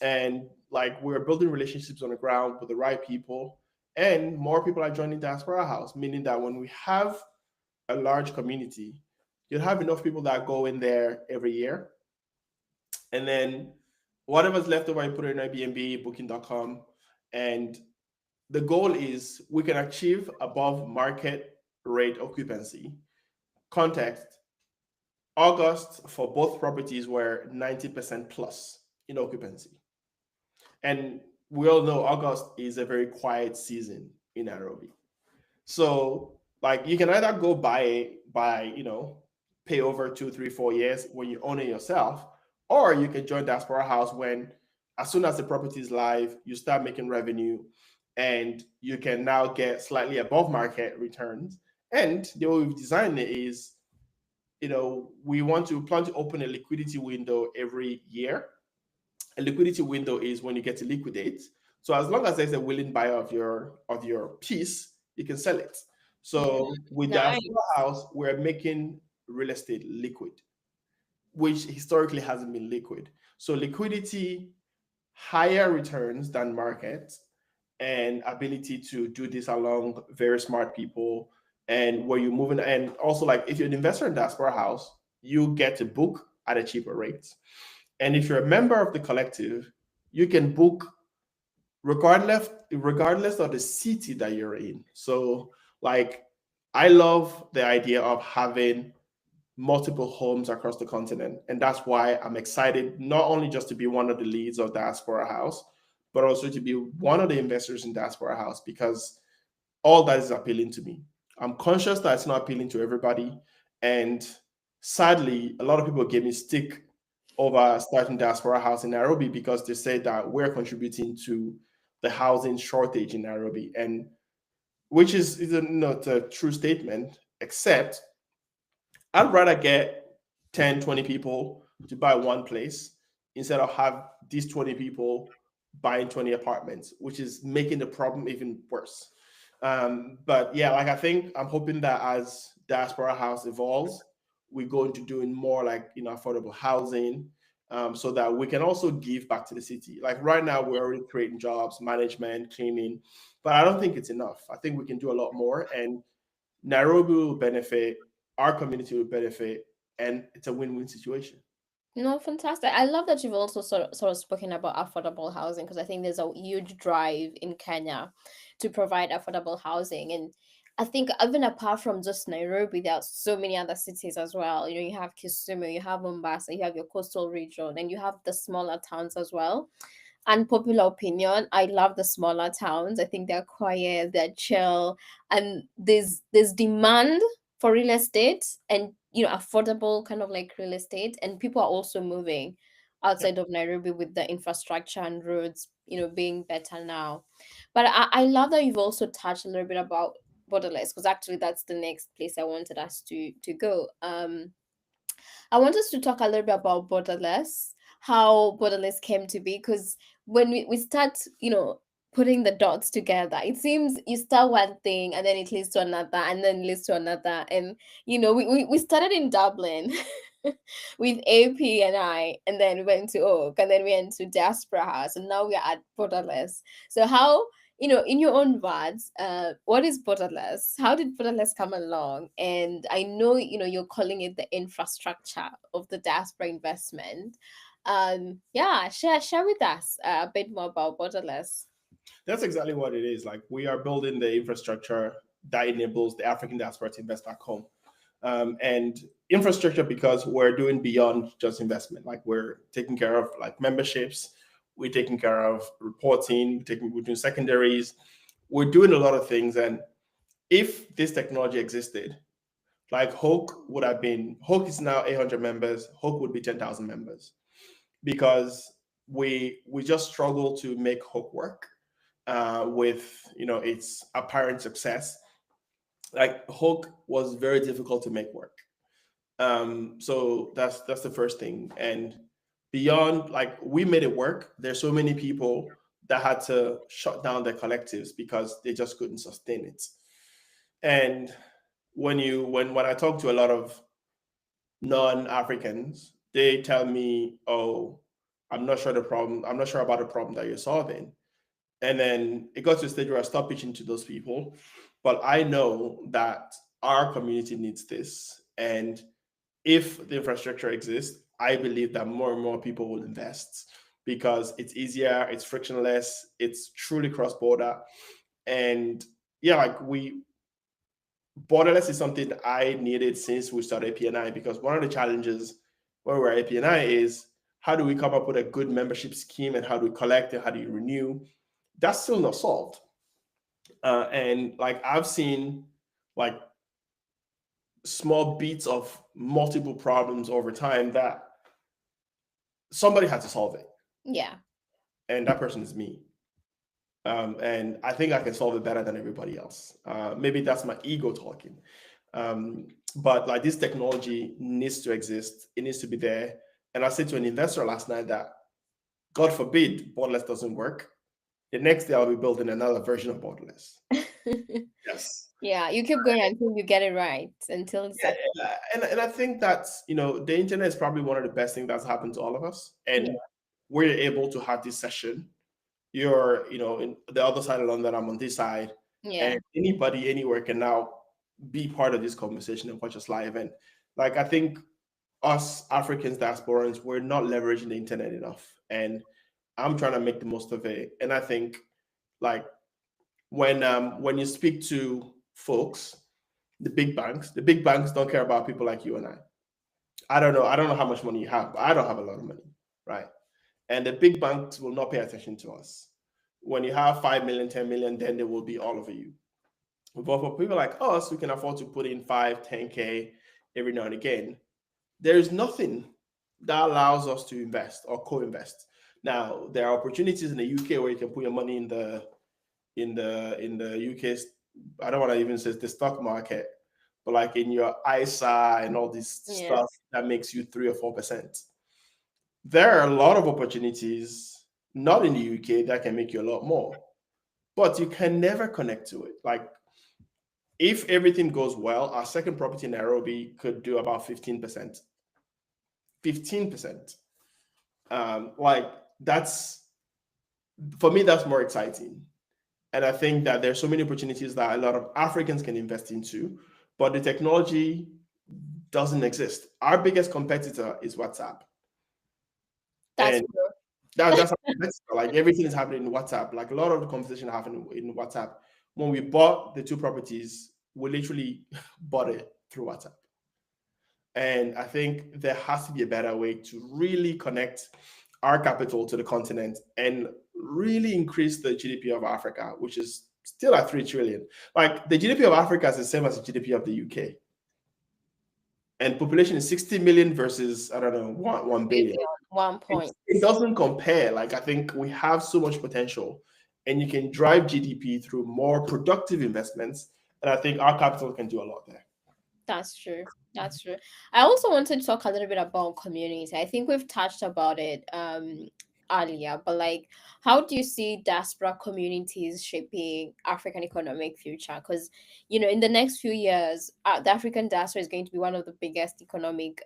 And like we're building relationships on the ground with the right people, and more people are joining Diaspora House, meaning that when we have a large community, you'll have enough people that go in there every year. And then whatever's left over, you put it in Airbnb, booking.com. And the goal is we can achieve above market rate occupancy. Context, August for both properties were 90% plus in occupancy. And we all know August is a very quiet season in Nairobi. So like you can either go buy pay over 2, 3, 4 years when you own it yourself, or you can join Diaspora House when as soon as the property is live, you start making revenue and you can now get slightly above market returns. And the way we've designed it is, we plan to open a liquidity window every year. A liquidity window is when you get to liquidate. So as long as there's a willing buyer of your piece, you can sell it. So with Nice. Diaspora House, we're making real estate liquid, which historically hasn't been liquid. So liquidity, higher returns than market, and ability to do this along very smart people. And where you're moving, and also like if you're an investor in Diaspora House, you get to book at a cheaper rate. And if you're a member of the collective, you can book regardless of the city that you're in. So like I love the idea of having multiple homes across the continent. And that's why I'm excited not only just to be one of the leads of Diaspora House, but also to be one of the investors in Diaspora House, because all that is appealing to me. I'm conscious that it's not appealing to everybody. And sadly, a lot of people gave me stick over starting Diaspora House in Nairobi because they said that we're contributing to the housing shortage in Nairobi, and which is not a true statement, except I'd rather get 10, 20 people to buy one place instead of have these 20 people buying 20 apartments, which is making the problem even worse. But yeah, like I think I'm hoping that as Diaspora House evolves, we go into doing more like affordable housing, so that we can also give back to the city. Like right now, we're already creating jobs, management, cleaning, but I don't think it's enough. I think we can do a lot more, and Nairobi will benefit, our community will benefit, and it's a win-win situation. No, fantastic. I love that you've also sort of spoken about affordable housing, because I think there's a huge drive in Kenya to provide affordable housing. And I think even apart from just Nairobi, there are so many other cities as well. You have Kisumu, you have Mombasa, you have your coastal region, and you have the smaller towns as well. Unpopular opinion, I love the smaller towns. I think they're quiet, they're chill, and there's demand for real estate, and affordable kind of like real estate, and people are also moving Yeah, outside of Nairobi with the infrastructure and roads being better now. But I love that you've also touched a little bit about Borderless, because actually that's the next place I wanted us to go. I want us to talk a little bit about Borderless, how Borderless came to be, because when we start, putting the dots together, it seems you start one thing and then it leads to another and then leads to another. And, we started in Dublin with APNI, and then we went to Oak, and then we went to Diaspora House, and now we are at Borderless. So how, in your own words, what is Borderless? How did Borderless come along? And I know, you're calling it the infrastructure of the diaspora investment. Yeah, share with us a bit more about Borderless. that's exactly what it is. Like we are building the infrastructure that enables the African diaspora to invest back home. And infrastructure because we're doing beyond just investment. Like we're taking care of like memberships, we're taking care of reporting, we're doing secondaries, we're doing a lot of things. And if this technology existed, like HoaQ is now 800 members, HoaQ would be 10,000 members because we just struggle to make HoaQ work with its apparent success. Like HoaQ was very difficult to make work. So that's the first thing. And beyond, like we made it work. There's so many people that had to shut down their collectives because they just couldn't sustain it. And when I talk to a lot of non-Africans, they tell me, "Oh, I'm not sure about the problem that you're solving." And then it got to a stage where I stopped pitching to those people. But I know that our community needs this. And if the infrastructure exists, I believe that more and more people will invest because it's easier, it's frictionless, it's truly cross-border. And yeah, like Borderless is something that I needed since we started APNI, because one of the challenges when we're at APNI is how do we come up with a good membership scheme, and how do we collect it, how do you renew? That's still not solved. And like I've seen like small beats of multiple problems over time that somebody had to solve it, Yeah. and that person is me. And I think I can solve it better than everybody else. Maybe that's my ego talking. But like this technology needs to exist. It needs to be there. And I said to an investor last night that God forbid Borderless doesn't work. The next day I'll be building another version of Borderless. Yes. Yeah, you keep going until you get it right, until it's Yeah, and I think that's the internet is probably one of the best things that's happened to all of us, yeah, and we're able to have this session. You're in the other side of London, I'm on this side, yeah. and anybody anywhere can now be part of this conversation and watch us live. And like I think us Africans diasporans, we're not leveraging the internet enough, and I'm trying to make the most of it. And I think like when you speak to folks, the big banks don't care about people like you and I. I don't know how much money you have, but I don't have a lot of money, right? And the big banks will not pay attention to us. When you have 5 million, 10 million, then they will be all over you. But for people like us, we can afford to put in 5, 10K, every now and again, there is nothing that allows us to invest or co-invest. Now, there are opportunities in the UK where you can put your money in the UK's, I don't want to even say the stock market, but like in your ISA and all this stuff Yes. that makes you 3 or 4%. There are a lot of opportunities, not in the UK, that can make you a lot more, but you can never connect to it. Like if everything goes well, our second property in Nairobi could do about 15%. 15%. Like that's, for me, that's more exciting. And I think that there's so many opportunities that a lot of Africans can invest into, but the technology doesn't exist. Our biggest competitor is WhatsApp. That's And true. that's our competitor. Like everything is happening in WhatsApp. Like a lot of the conversation happening in WhatsApp. When we bought the two properties, we literally bought it through WhatsApp. And I think there has to be a better way to really connect our capital to the continent and really increase the GDP of Africa, which is still at 3 trillion. Like the GDP of Africa is the same as the GDP of the UK. And population is 60 million versus, I don't know, 1 billion. Maybe on one It, point. it doesn't compare. Like I think we have so much potential and you can drive GDP through more productive investments. And I think our capital can do a lot there. That's true. That's true. I also wanted to talk a little bit about community. I think we've touched about it earlier, but like how do you see diaspora communities shaping African economic future? Because in the next few years, the African diaspora is going to be one of the biggest economic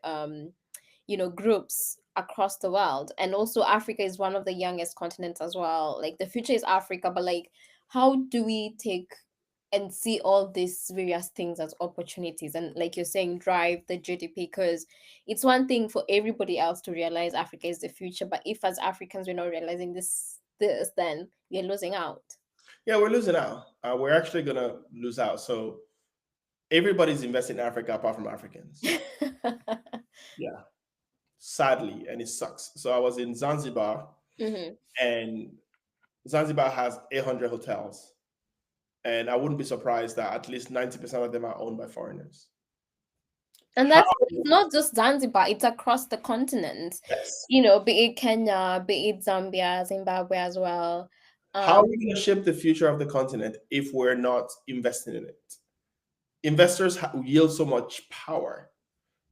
groups across the world. And also Africa is one of the youngest continents as well. Like the future is Africa, but like how do we take and see all these various things as opportunities and like you're saying drive the GDP? Because it's one thing for everybody else to realize Africa is the future, but if as Africans we're not realizing this then we're losing out. Yeah, we're losing out. We're actually going to lose out. So everybody's investing in Africa apart from Africans. Yeah, sadly, and it sucks. So I was in Zanzibar, Hmm. and Zanzibar has 800 hotels, and I wouldn't be surprised that at least 90% of them are owned by foreigners. And How? that's it's not just Zanzibar, it's across the continent. Yes. Be it Kenya, be it Zambia, Zimbabwe as well. How are Um, we going to shape the future of the continent if we're not investing in it? Investors yield so much power,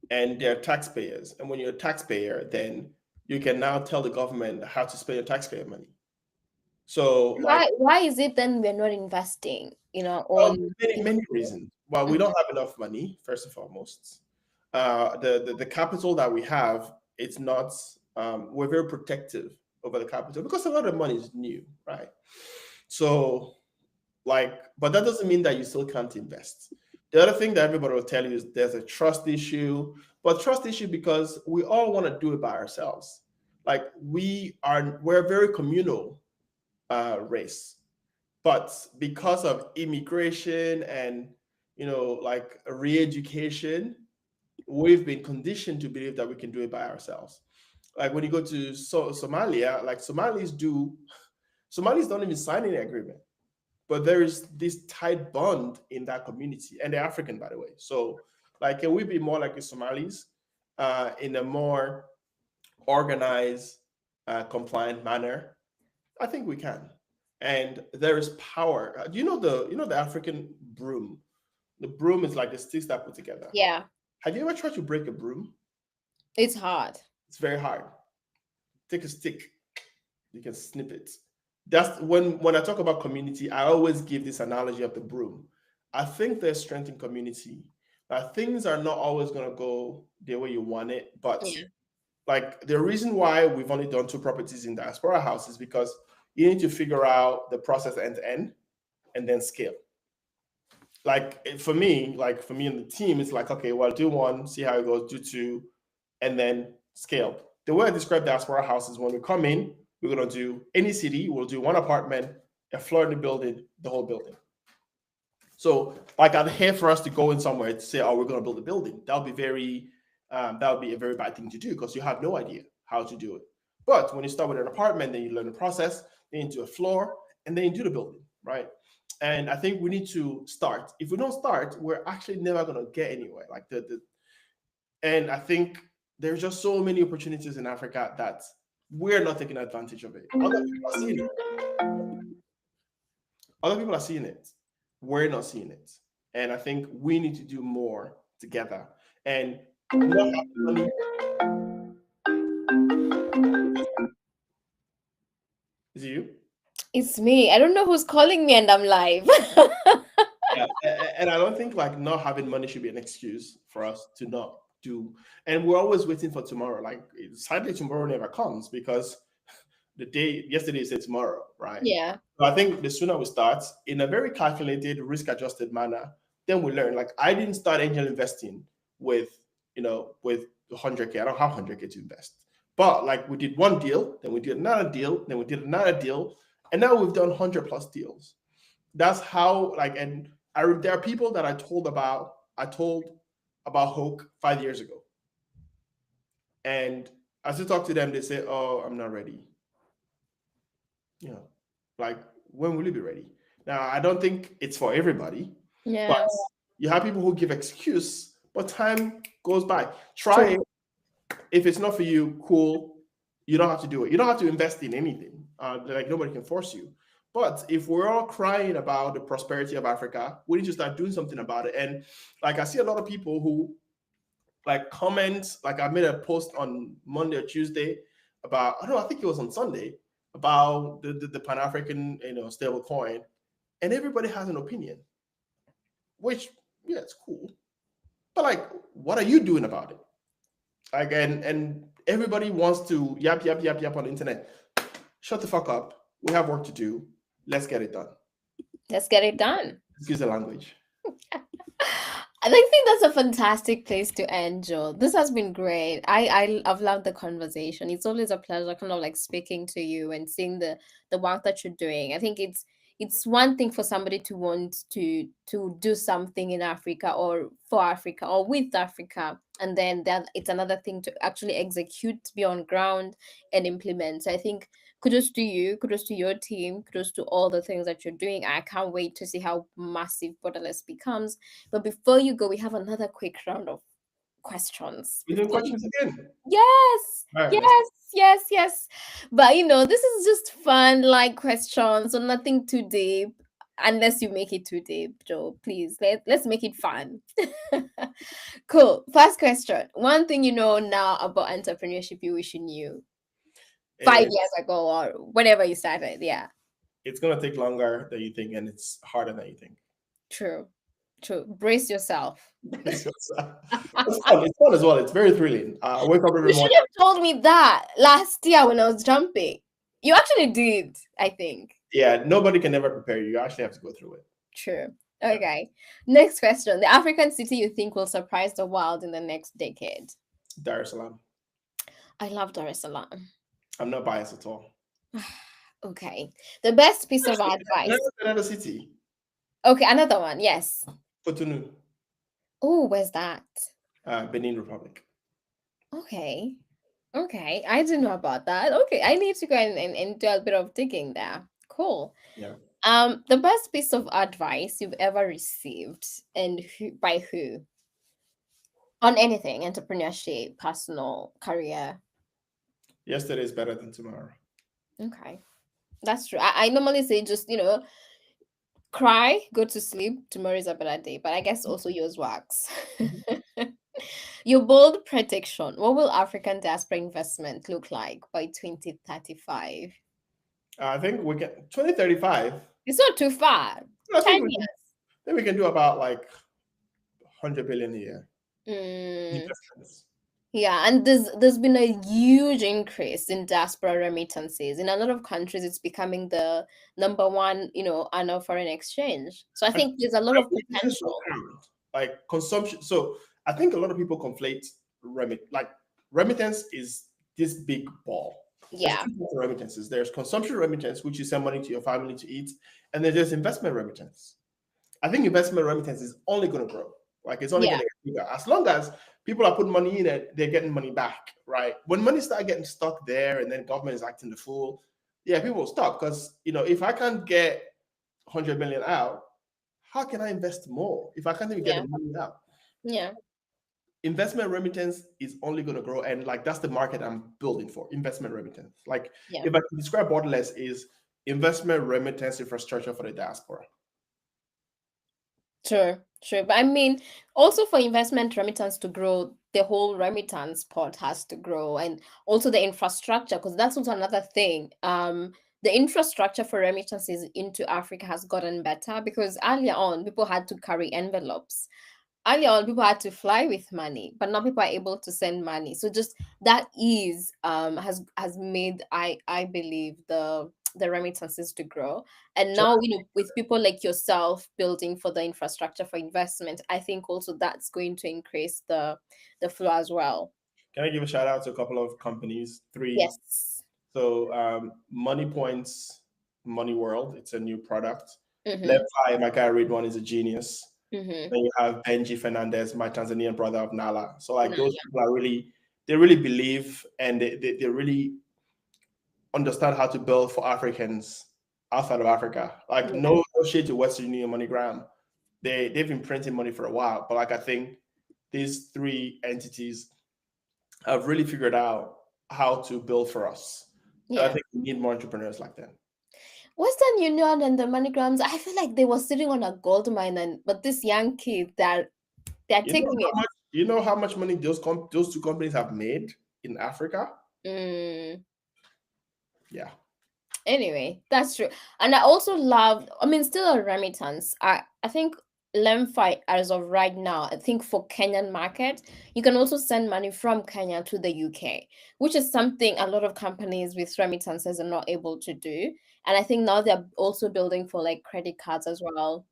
and they're taxpayers. And when you're a taxpayer, then you can now tell the government how to spend your taxpayer money. So, like, why is it then we're not investing in our well, own many people? reasons. Well, we don't have enough money, first and foremost. The capital that we have, it's not. We're very protective over the capital because a lot of money is new, right? So, like, but that doesn't mean that you still can't invest. The other thing that everybody will tell you is there's a trust issue, but trust issue because we all want to do it by ourselves. Like we're a very communal race, but because of immigration and like re-education, we've been conditioned to believe that we can do it by ourselves. Like when you go to Somalia, like Somalis don't even sign any agreement, but there is this tight bond in that community, and they're African, by the way. So, like, can we be more like the Somalis in a more organized, compliant manner? I think we can. And there is power. Do you know the African broom? The broom is like the sticks that put together. Yeah, Have you ever tried to break a broom? it's hard. It's very hard. Take a stick, you can snip it. That's when I talk about community, I always give this analogy of the broom. I think there's strength in community. Now things are not always going to go the way you want it, but Yeah. like the reason why we've only done two properties in Diaspora House is because you need to figure out the process end to end and then scale. Like for me and the team, it's like, okay, well, do one, see how it goes, do two, and then scale. The way I describe Diaspora House is when we come in, we're going to do any city, we'll do one apartment, a floor in the building, the whole building. So, like, I'd hate for us to go in somewhere to say, "Oh, we're going to build a building." That would be a very bad thing to do because you have no idea how to do it. But when you start with an apartment, then you learn the process, then you do a floor, and then you do the building, right? And I think we need to start. If we don't start, we're actually never going to get anywhere. Like And I think there's just so many opportunities in Africa that we're not taking advantage of it. Other people are seeing it. Other people are seeing it. We're not seeing it. And I think we need to do more together. And not having money. Is it you? It's me. I don't know who's calling me and I'm live. Yeah. And I don't think like not having money should be an excuse for us to not do. And we're always waiting for tomorrow. Like sadly, tomorrow never comes because the day yesterday said tomorrow, right? Yeah. So I think the sooner we start in a very calculated, risk-adjusted manner, then we learn. Like I didn't start angel investing with, with 100K. I don't have 100K to invest. But like we did one deal, then we did another deal, then we did another deal, and now we've done 100 plus deals. That's how like, and there are people that I told about HoaQ 5 years ago. And as I talk to them, they say, "Oh, I'm not ready." Like when will you be ready? Now, I don't think it's for everybody, but Yeah. you have people who give excuse, but time goes by. Try True. it. If it's not for you, cool. You don't have to do it. You don't have to invest in anything. Like nobody can force you. But if we're all crying about the prosperity of Africa, we need to start doing something about it. And like I see a lot of people who like comment, like I made a post on Monday or Tuesday about, I don't know, I think it was on Sunday about the Pan African, stable coin, and everybody has an opinion, which yeah, it's cool. But like, what are you doing about it? Like, and everybody wants to yap yap yap yap on the internet. Shut the fuck up. We have work to do. Let's get it done. Let's get it done. Excuse the language. I think that's a fantastic place to end, Joel. This has been great. I've loved the conversation. It's always a pleasure kind of like speaking to you and seeing the work that you're doing. I think it's one thing for somebody to want to do something in Africa or for Africa or with Africa, and then that it's another thing to actually execute, be on ground and implement. So I think kudos to you, kudos to your team, kudos to all the things that you're doing. I can't wait to see how massive Borderless becomes. But before you go, we have another quick round of questions. You doing Before you questions again? Yes, All right, let's. yes, yes. But this is just fun, like questions, so nothing too deep. Unless you make it too deep, Joe. Please, let's make it fun. Cool. First question. One thing you know now about entrepreneurship you wish you knew 5 years It's ago or whenever you started. Yeah. it's gonna take longer than you think, and it's harder than you think. True. True. Brace yourself. It's fun. It's fun as well. It's very thrilling. I wake up every You should morning. have told me that last year when I was jumping. You actually did, I think. Yeah, nobody can ever prepare you. You actually have to go through it. True. Yeah. Okay. Next question. The African city you think will surprise the world in the next decade? Dar es Salaam. I love Dar es Salaam. I'm not biased at all. Okay. The best piece of advice. Another city. Okay, another one. Yes. Cotonou, Oh, where's that? Benin Republic. Okay. Okay. I didn't know about that. Okay. I need to go and do a bit of digging there. Cool. Yeah. The best piece of advice you've ever received and by who? On anything, entrepreneurship, personal, career. Yesterday is better than tomorrow. Okay. That's true. I normally say just, cry, go to sleep. Tomorrow is a better day. But I guess also yours works. Your bold prediction. What will African diaspora investment look like by 2035? I think we can 2035. It's not too far. I 10 think years. we can do about like 100 billion a year. Mm, Investments. yeah, and there's been a huge increase in diaspora remittances. In a lot of countries, it's becoming the number one, annual foreign exchange. So I think there's a lot of Remittances don't potential. count. Like consumption. So I think a lot of people conflate remittance is this big ball. There's Yeah, two types of remittances. There's consumption remittance, which you send money to your family to eat, and then there's investment remittance. I think investment remittance is only going to grow. Like it's only yeah, going to get bigger as long as people are putting money in it. They're getting money back, right? When money start getting stuck there, and then government is acting the fool, yeah, people will stop because if I can't get 100 million out, how can I invest more if I can't even get yeah, the money out? yeah. investment remittance is only going to grow, and like that's the market I'm building for, investment remittance. Like Yeah. if I can describe Borderless is investment remittance infrastructure for the diaspora. Sure, sure. But I mean, also for investment remittance to grow, the whole remittance part has to grow, and also the infrastructure, because that's also another thing. The infrastructure for remittances into Africa has gotten better because earlier on, people had to carry envelopes. Earlier on, people had to fly with money, but now people are able to send money. So just that ease has made, I believe, the remittances to grow. And So now, with people like yourself building for the infrastructure for investment, I think also that's going to increase the flow as well. can I give a shout out to a couple of companies? Three. Yes. So Money Points, Money World. It's a new product. Mm-hmm. Lemfi, my guy Reed one is a genius. Mm-hmm. Then you have Benji Fernandez, my Tanzanian brother of Nala. So like No, those people are really, they really believe, and they really understand how to build for Africans outside of Africa. Like yeah. no shade to Western Union, MoneyGram. They've been printing money for a while, but like I think these three entities have really figured out how to build for us. And I Yeah. think we need more entrepreneurs like that. Western Union and the MoneyGrams, I feel like they were sitting on a gold mine, and but this young kid, they're You know taking how it. much money those two companies have made in Africa? Mm. Yeah. Anyway, that's true. And I also love, I mean, still a remittance. I think Lemfi, as of right now, I think for Kenyan market, you can also send money from Kenya to the UK, which is something a lot of companies with remittances are not able to do. And I think now they're also building for like credit cards as well.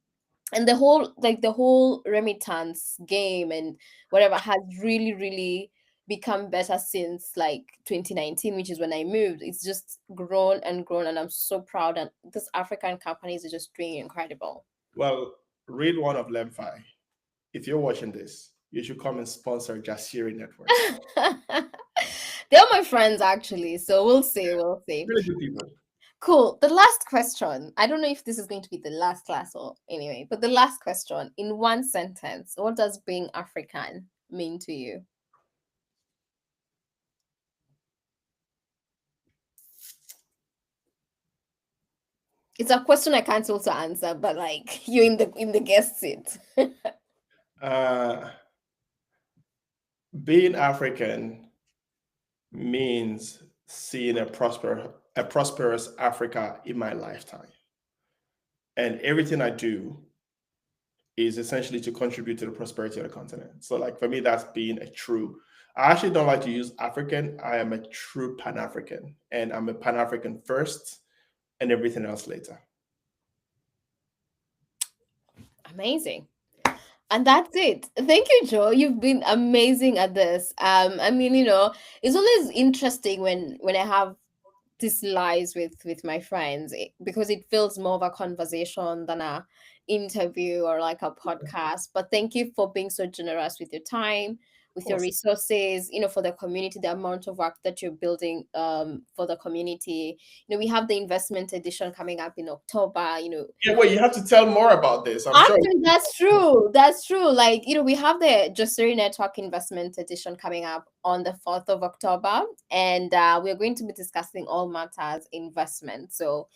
And the whole remittance game and whatever has really become better since like 2019, which is when I moved. It's just grown and grown, and I'm so proud, and this African companies are just doing incredible. Well, read one of Lemfi. If you're watching this, you should come and sponsor Jasiri Network. They're my friends actually, so we'll see. Really good people. Cool. The last question, I don't know if this is going to be the last class or anyway, but the last question, in one sentence, what does being African mean to you? It's a question I can't also answer, but like you in the guest seat. Uh, being African means seeing a prosperous Africa in my lifetime. And everything I do is essentially to contribute to the prosperity of the continent. So like for me, that's being a true. I actually don't like to use African. I am a true Pan-African, and I'm a Pan-African first and everything else later. Amazing. And that's it. Thank you, Joe. You've been amazing at this. I mean, it's always interesting when I have these lies with my friends, because it feels more of a conversation than a interview or like a podcast. But thank you for being so generous with your time, Of with your course. resources, for the community, the amount of work that you're building for the community. We have the investment edition coming up in October. Yeah, wait, you have to tell more about this. I'm sure. Actually, that's true. That's true. Like, we have the Jasiri Network Investment Edition coming up on the 4th of October, and we're going to be discussing all matters investment. So,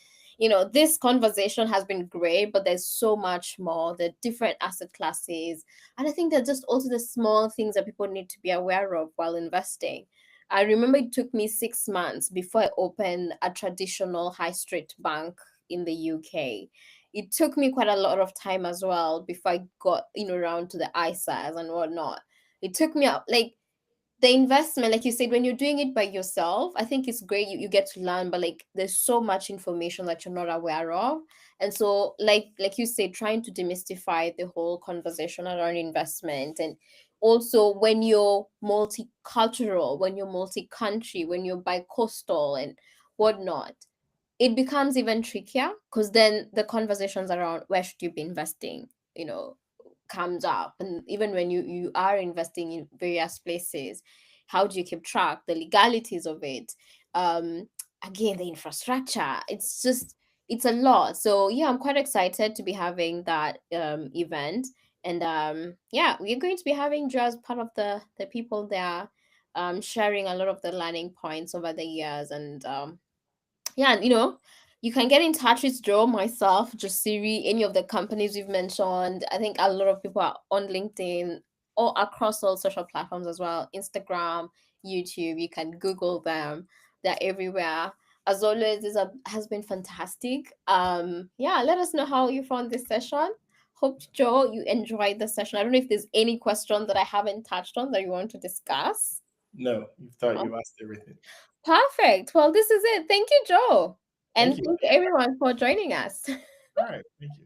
this conversation has been great, but there's so much more, the different asset classes. And I think they're just also the small things that people need to be aware of while investing. I remember it took me 6 months before I opened a traditional high street bank in the UK. It took me quite a lot of time as well before I got around to the ISAs and whatnot. It took me out, like, the investment, like you said, when you're doing it by yourself, I think it's great, you get to learn, but like there's so much information that you're not aware of. And so like you said, trying to demystify the whole conversation around investment. And also when you're multicultural, when you're multi-country, when you're bi-coastal and whatnot, it becomes even trickier, because then the conversations around where should you be investing, you know, comes up. And even when you are investing in various places, how do you keep track the legalities of it? Um, Again, the infrastructure. It's just, it's a lot. So yeah, I'm quite excited to be having that event. And yeah, we're going to be having Joe as part of the people there, sharing a lot of the learning points over the years. And yeah, and you can get in touch with Joe, myself, Jasiri, any of the companies we've mentioned. I think a lot of people are on LinkedIn or across all social platforms as well, Instagram, YouTube. You can Google them; they're everywhere. As always, has been fantastic. Yeah, let us know how you found this session. Hope, Joe, you enjoyed the session. I don't know if there's any question that I haven't touched on that you want to discuss. No, you've thought Oh, you've asked everything. perfect. Well, this is it. Thank you, Joe. And Thank you. thank you, everyone, for joining us. All right. Thank you.